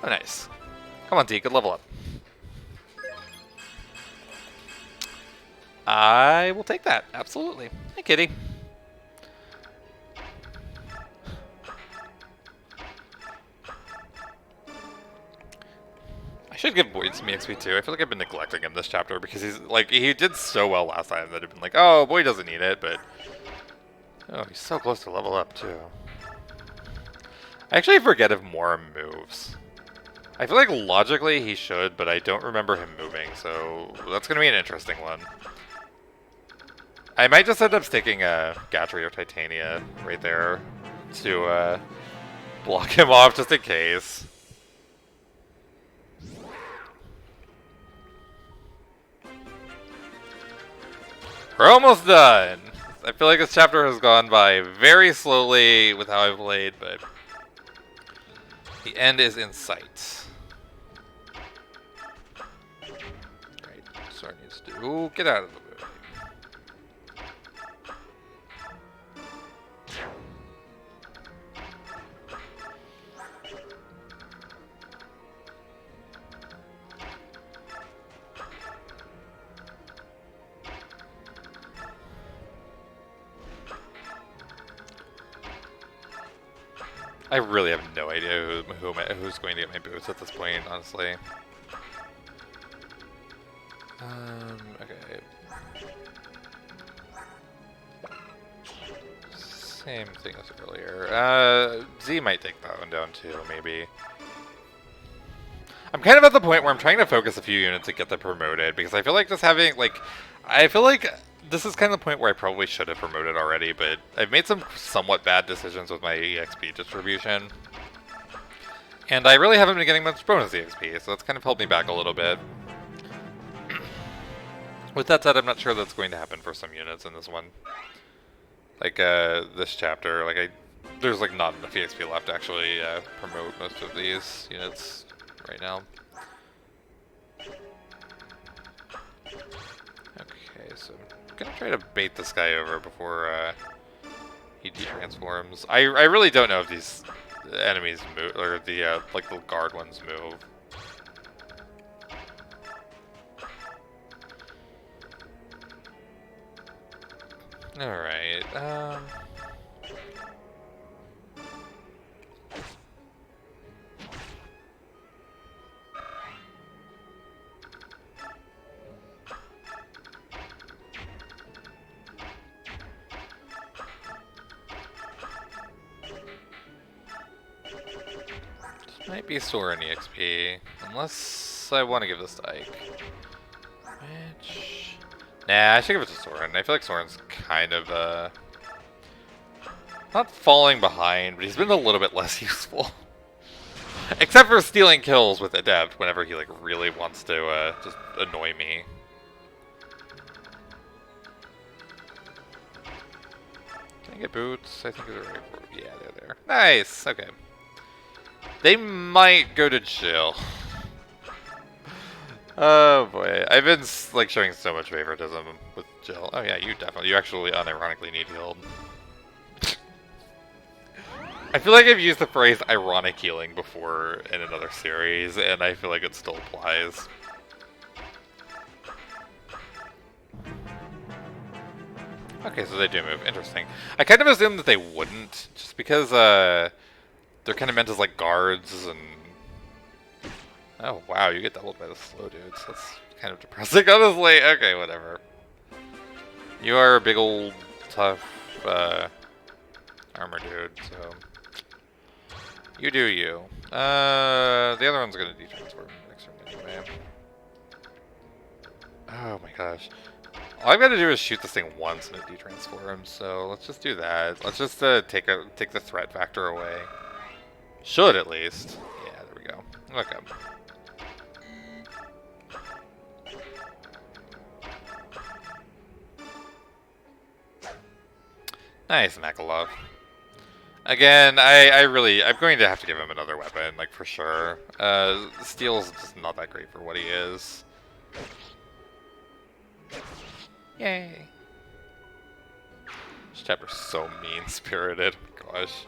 Oh, nice. Come on, T, good level up. I will take that, absolutely. Hey, kitty. I should give Boyd some EXP too. I feel like I've been neglecting him this chapter because he's like, he did so well last time that I've been like, oh, Boyd doesn't need it, but oh, he's so close to level up too. I actually forget if Mora moves. I feel like logically he should, but I don't remember him moving, so that's gonna be an interesting one. I might just end up sticking a Gatry or Titania right there to block him off just in case. We're almost done! I feel like this chapter has gone by very slowly with how I've played, but the end is in sight. Right, Sora needs to... Ooh, get out of the way. I really have no idea who's going to get my boots at this point, honestly. Okay. Same thing as earlier. Z might take that one down too, maybe. I'm kind of at the point where I'm trying to focus a few units to get them promoted, because I feel like just having, like, I feel like this is kind of the point where I probably should have promoted already, but I've made some somewhat bad decisions with my EXP distribution. And I really haven't been getting much bonus EXP, so that's kind of held me back a little bit. With that said, I'm not sure that's going to happen for some units in this one. Like, this chapter, like, there's, like, not enough EXP left to actually promote most of these units right now. Okay, so I'm gonna try to bait this guy over before he de-transforms. I really don't know if these enemies move, or the, like, the guard ones move. Alright, this might be Soren EXP, unless I want to give this to Ike. Which... Nah, I should give it to Soren. I feel like Soren's kind of, not falling behind, but he's been a little bit less useful. Except for stealing kills with Adept whenever he, like, really wants to, just annoy me. Can I get boots? I think they're right. Yeah, they're there. Nice! Okay. They might go to jail. Oh boy, I've been like showing so much favoritism with Jill. Oh yeah, you actually unironically need healed. I feel like I've used the phrase ironic healing before in another series, and I feel like it still applies. Okay, so they do move. Interesting. I kind of assumed that they wouldn't, just because they're kind of meant as like guards and... Oh wow, you get doubled by the slow dudes. That's kind of depressing, honestly. Okay, whatever. You are a big old tough armor dude, so you do you. The other one's gonna de-transform next turn anyway. Oh my gosh. All I've got to do is shoot this thing once and it de-transforms, so let's just do that. Let's just take the threat factor away. Should at least. Yeah, there we go. Okay. Nice, Makalov. Again, I'm going to have to give him another weapon, like, for sure. Steel's just not that great for what he is. Yay. This chapter's so mean-spirited. Gosh.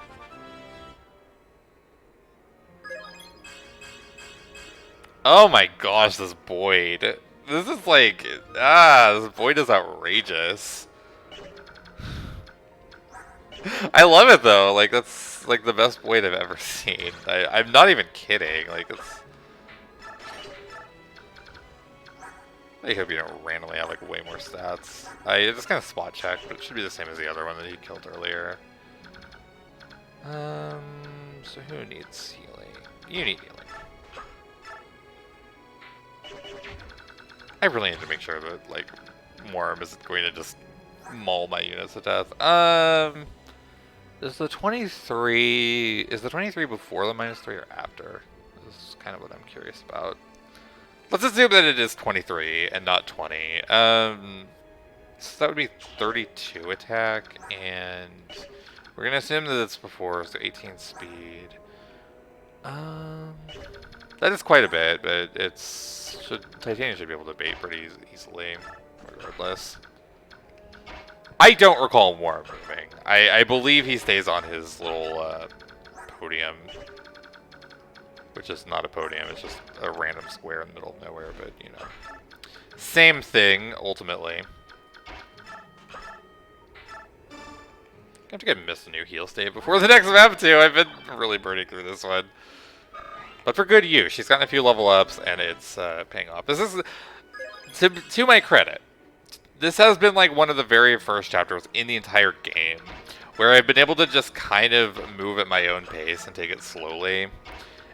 Oh my gosh, this Boyd. This is like... this Boyd is outrageous. I love it though, like that's like the best Boyd I've ever seen. I'm not even kidding, like it's... I hope you don't randomly have like way more stats. I just kind of spot checked, but it should be the same as the other one that he killed earlier. So who needs healing? You need healing. I really need to make sure that like Worm isn't going to just maul my units to death. Is the 23 before the -3 or after? This is kind of what I'm curious about. Let's assume that it is 23 and not 20. So that would be 32 attack, and we're gonna assume that it's before, so 18 speed. That is quite a bit, but Titania should be able to bait pretty easily, regardless. I don't recall Worm moving. I believe he stays on his little podium, which is not a podium, it's just a random square in the middle of nowhere, but you know. Same thing, ultimately. I have to get a new heal state before the next map too. I've been really burning through this one. But for good use. She's gotten a few level ups and it's paying off. This is, to my credit, this has been like one of the very first chapters in the entire game where I've been able to just kind of move at my own pace and take it slowly.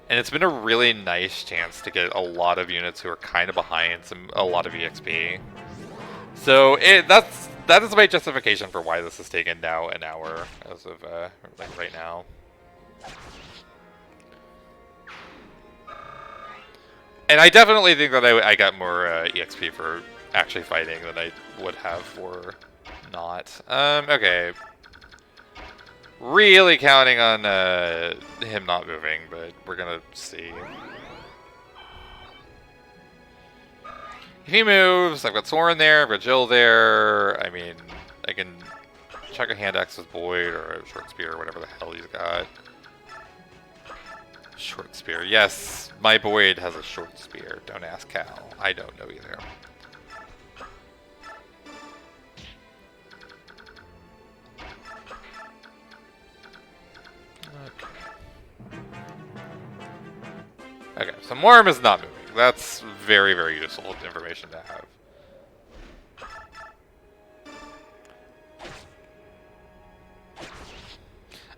And it's been a really nice chance to get a lot of units who are kind of behind a lot of EXP. So that is my justification for why this has taken now an hour as of like right now. And I definitely think that I got more EXP for actually fighting than I would have for not. Okay. Really counting on him not moving, but we're gonna see. If he moves, I've got Soren there, I've got Jill there. I mean, I can check a hand axe with Boyd or a short spear or whatever the hell he's got. Short spear. Yes, my Boyd has a short spear. Don't ask Cal. I don't know either. Okay, so Morm is not moving. That's very, very useful information to have.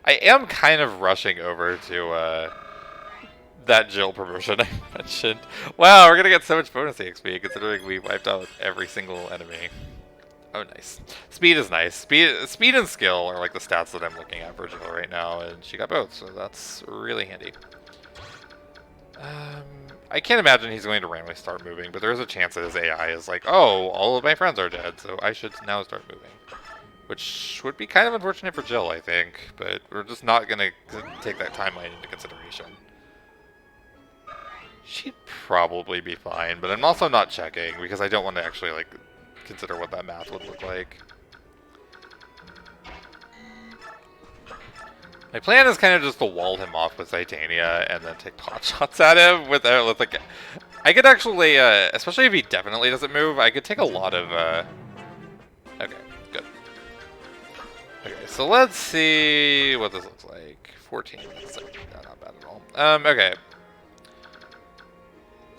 I am kind of rushing over to that Jill promotion I mentioned. Wow, we're gonna get so much bonus XP considering we wiped out every single enemy. Oh, nice. Speed is nice. Speed and skill are like the stats that I'm looking at for Jill right now, and she got both, so that's really handy. I can't imagine he's going to randomly start moving, but there is a chance that his AI is like, oh, all of my friends are dead, so I should now start moving. Which would be kind of unfortunate for Jill, I think, but we're just not going to take that timeline into consideration. She'd probably be fine, but I'm also not checking because I don't want to actually like consider what that math would look like. My plan is kind of just to wall him off with Titania and then take pot shots at him with like. I could actually, especially if he definitely doesn't move, I could take a lot of. Okay, good. Okay, so let's see what this looks like. 14. That's like, not bad at all. Okay.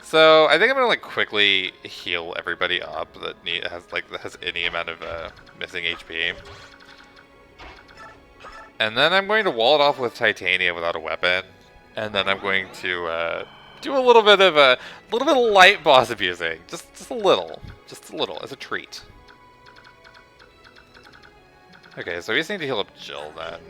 So I think I'm gonna like quickly heal everybody up that has any amount of missing HP. And then I'm going to wall it off with Titania without a weapon. And then I'm going to do a little bit of light boss abusing. Just a little. Just a little, as a treat. Okay, so we just need to heal up Jill then.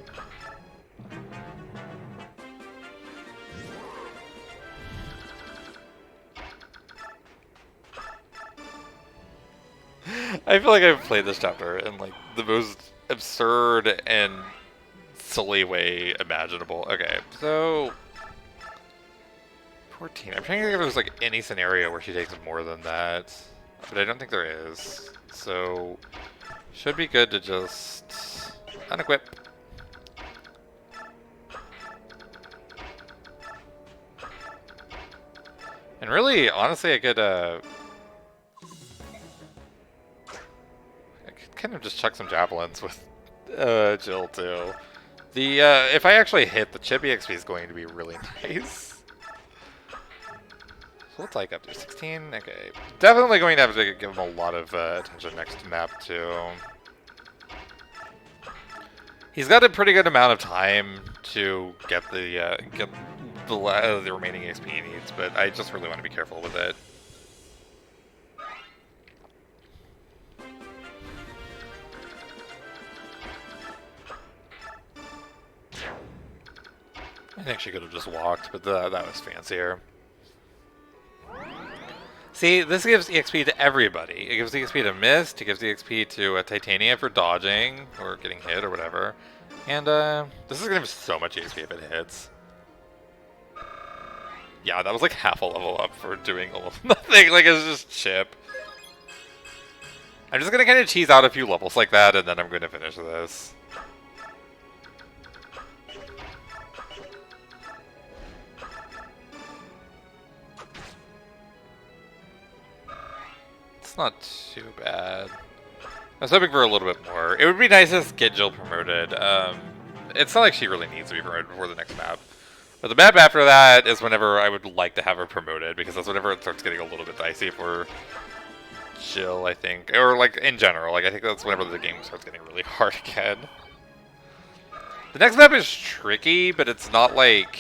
I feel like I've played this chapter in like the most absurd and silly way imaginable. Okay, so 14. I'm trying to think if there's like any scenario where she takes more than that, but I don't think there is. So should be good to just unequip. And really, honestly, I could kind of just chuck some javelins with Jill too. The if I actually hit, the chippy XP is going to be really nice. So what's like up to 16? Okay, definitely going to have to give him a lot of attention next map too. He's got a pretty good amount of time to get the remaining XP he needs, but I just really want to be careful with it. I think she could have just walked, but that was fancier. See, this gives EXP to everybody. It gives EXP to Mist, it gives EXP to Titania for dodging, or getting hit, or whatever. And this is going to be so much EXP if it hits. Yeah, that was like half a level up for doing almost nothing. Like, it's just chip. I'm just going to kind of cheese out a few levels like that, and then I'm going to finish this. It's not too bad. I was hoping for a little bit more. It would be nice to get Jill promoted. It's not like she really needs to be promoted before the next map. But the map after that is whenever I would like to have her promoted, because that's whenever it starts getting a little bit dicey for Jill, I think. Or, like, in general. Like, I think that's whenever the game starts getting really hard again. The next map is tricky, but it's not, like,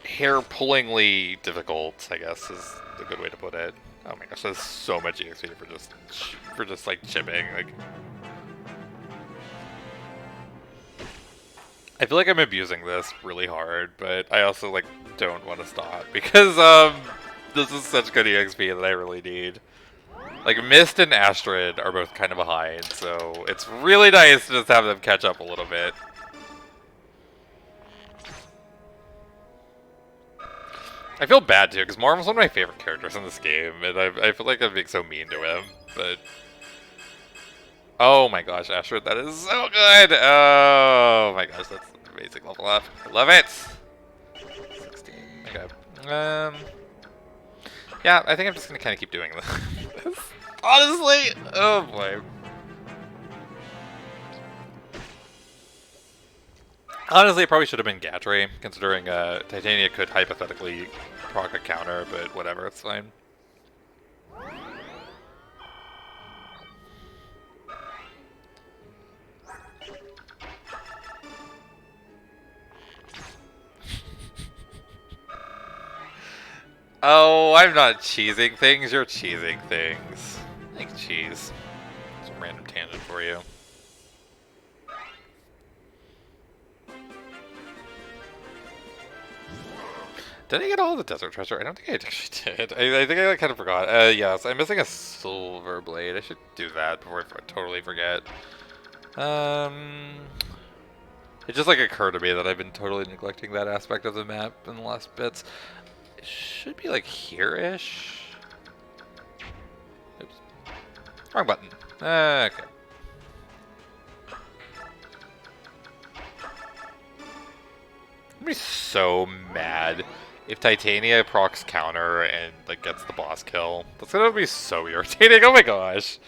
hair-pullingly difficult, I guess, is the good way to put it. Oh my gosh, that's so much EXP for just like chipping. Like, I feel like I'm abusing this really hard, but I also like don't want to stop because this is such good EXP that I really need. Like, Mist and Astrid are both kind of behind, so it's really nice to just have them catch up a little bit. I feel bad, too, because Marm's one of my favorite characters in this game, and I feel like I'm being so mean to him, but... Oh my gosh, Astrid, that is so good! Oh my gosh, that's an amazing level up. I love it! 16, okay. Yeah, I think I'm just gonna kind of keep doing this. Honestly! Oh boy. Honestly, it probably should have been Gatry, considering Titania could hypothetically proc a counter, but whatever, it's fine. Oh, I'm not cheesing things, you're cheesing things. Thanks, cheese. Some random tangent for you. Did I get all the desert treasure? I don't think I actually did. I think I kind of forgot. Yes, I'm missing a silver blade. I should do that before I totally forget. It just like occurred to me that I've been totally neglecting that aspect of the map in the last bits. It should be like here-ish. Oops. Wrong button. Okay. I'm be so mad if Titania procs counter and like gets the boss kill. That's gonna be so irritating. Oh my gosh.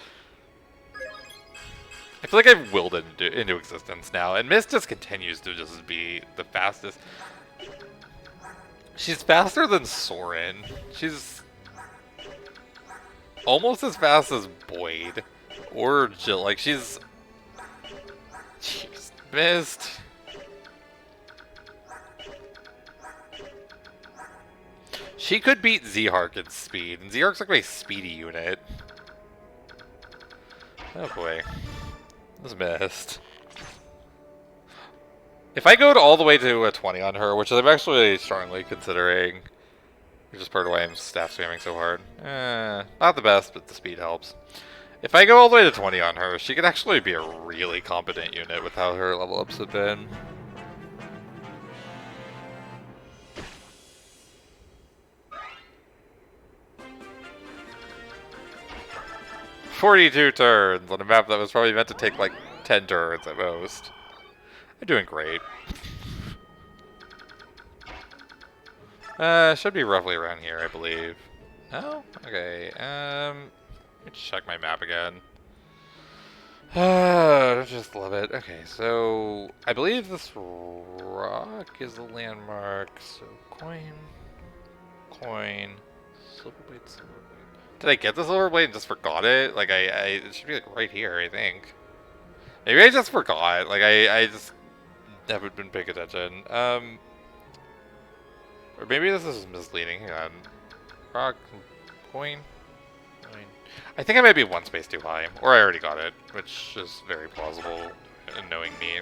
I feel like I've willed it into existence now, and Mist just continues to just be the fastest. She's faster than Soren. She's almost as fast as Boyd or Jill. Like she's Mist. She could beat Zehark in speed, and Zehark's like my speedy unit. Oh boy. This missed. If I go all the way to a 20 on her, which I'm actually strongly considering, which is part of why I'm staff spamming so hard. Not the best, but the speed helps. If I go all the way to 20 on her, she could actually be a really competent unit with how her level ups have been. "42 turns on a map that was probably meant to take like 10 turns at most. I'm doing great. Should be roughly around here, I believe. Oh, okay. Let me check my map again. I just love it. Okay, so I believe this rock is the landmark. So coin, silver blade. Did I get the silver blade and just forgot it? Like it should be like right here, I think. Maybe I just forgot. Like I just haven't been paying attention. Or maybe this is misleading. Hang on. Rock, coin. I think I might be one space too high, or I already got it, which is very plausible in knowing me.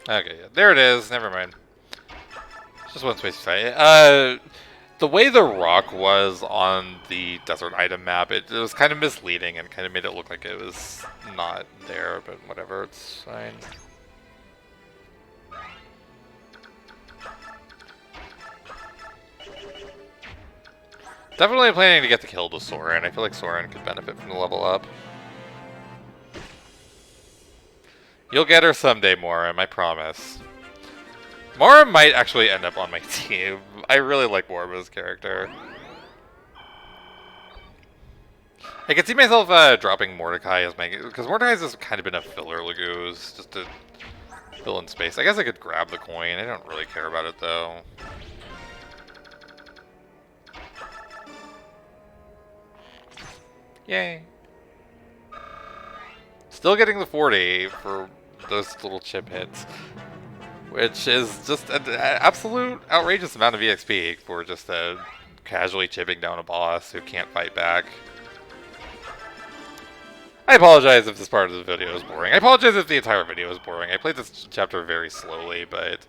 Okay, yeah, there it is. Never mind. Just one space too high. The way the rock was on the desert item map, it was kind of misleading and kind of made it look like it was not there, but whatever, it's fine. Definitely planning to get the kill to Soren. I feel like Soren could benefit from the level up. You'll get her someday, Morim, I promise. Morim might actually end up on my team. I really like Morim's character. I can see myself dropping Mordecai as my... Because Mordecai's just kind of been a filler Lagoose, just to fill in space. I guess I could grab the coin. I don't really care about it, though. Yay. Still getting the 40 for those little chip hits. Which is just an absolute outrageous amount of EXP for just a casually chipping down a boss who can't fight back. I apologize if this part of the video is boring. I apologize if the entire video is boring. I played this chapter very slowly, but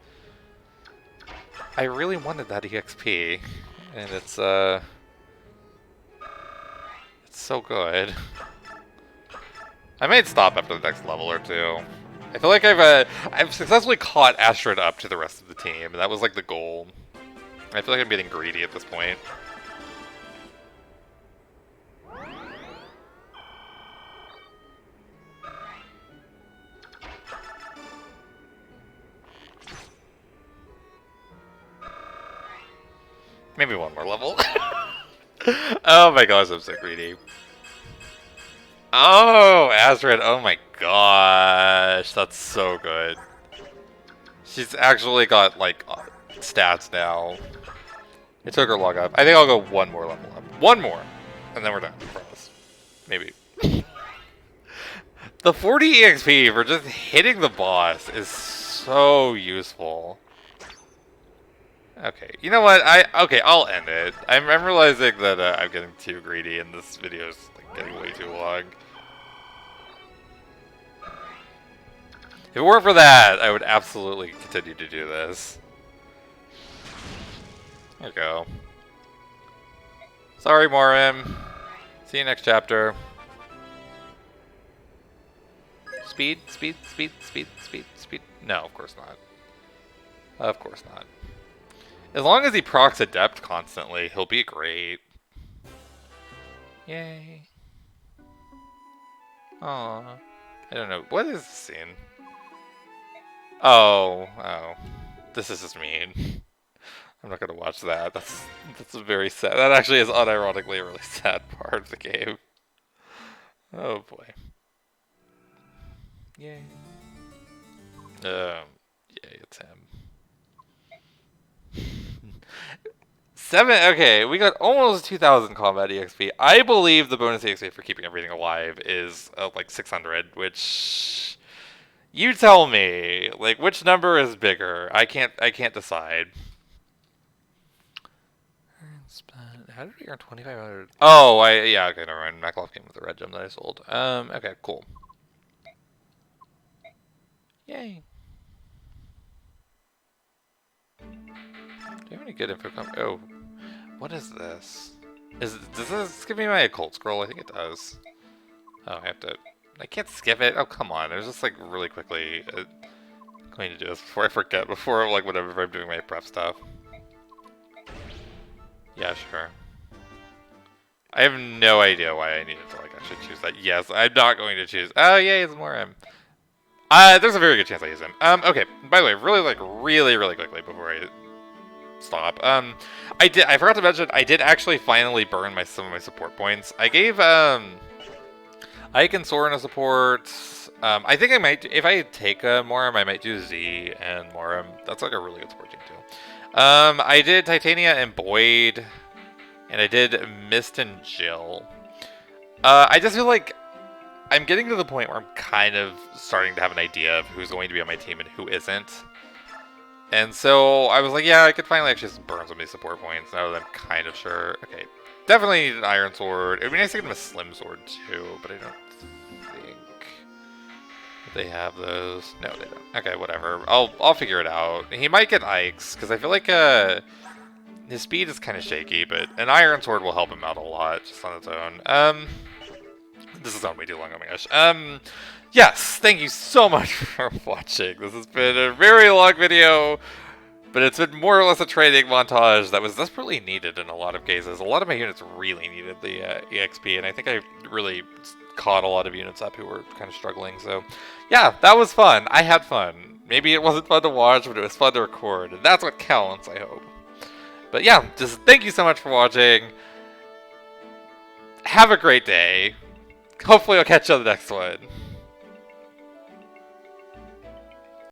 I really wanted that EXP, and it's so good. I might stop after the next level or two. I feel like I've successfully caught Astrid up to the rest of the team, and that was like the goal. I feel like I'm getting greedy at this point. Maybe one more level. Oh my gosh, I'm so greedy. Oh, Astrid, oh my gosh, that's so good. She's actually got, like, stats now. It took her long enough. I think I'll go one more level up. One more! And then we're done, I promise. Maybe. The 40 EXP for just hitting the boss is so useful. Okay, you know what? Okay, I'll end it. I'm realizing that I'm getting too greedy and this video is like, getting way too long. If it weren't for that, I would absolutely continue to do this. There you go. Sorry, Morim. See you next chapter. Speed, speed, speed, speed, speed, speed. No, of course not. Of course not. As long as he procs Adept constantly, he'll be great. Yay. Aww. I don't know. What is this scene? Oh. This is just mean. I'm not gonna watch that. That's very sad. That actually is unironically a really sad part of the game. Oh boy. Yay. Yay, it's him. Okay, we got almost 2,000 combat EXP. I believe the bonus EXP for keeping everything alive is like 600, which you tell me. Like, which number is bigger? I can't decide. How did we earn 2,500? Oh, yeah, okay, never mind. Makalov came with the red gem that I sold. Okay, cool. Yay. Do you have any good info? Oh. What is this? Does this give me my occult scroll? I think it does. Oh, I can't skip it? Oh, come on. I was just like really quickly going to do this before I forget, before like whatever I'm doing my prep stuff. Yeah, sure. I have no idea why I needed to like actually choose that. Yes, I'm not going to choose. Oh, yay, it's more M. There's a very good chance I use him. Okay, by the way, really quickly before I stop. I forgot to mention, I did actually finally burn some of my support points. I gave, Ike and Soren a support. I think I might, if I take Morim, I might do Z and Morim. That's like a really good support team too. I did Titania and Boyd, and I did Mist and Jill. I just feel like I'm getting to the point where I'm kind of starting to have an idea of who's going to be on my team and who isn't. And so I was like, yeah, I could finally actually just burn some of these support points now that I'm kind of sure. Okay, definitely need an iron sword. It would be nice to get him a slim sword too, but I don't think they have those. No, they don't. Okay, whatever. I'll figure it out. He might get Ike's because I feel like his speed is kind of shaky, but an iron sword will help him out a lot just on its own. This is on way too long. Oh my gosh. Yes, thank you so much for watching. This has been a very long video, but it's been more or less a training montage that was desperately needed in a lot of cases. A lot of my units really needed the EXP, and I think I really caught a lot of units up who were kind of struggling. So, yeah, that was fun. I had fun. Maybe it wasn't fun to watch, but it was fun to record, and that's what counts, I hope. But yeah, just thank you so much for watching. Have a great day. Hopefully I'll catch you on the next one.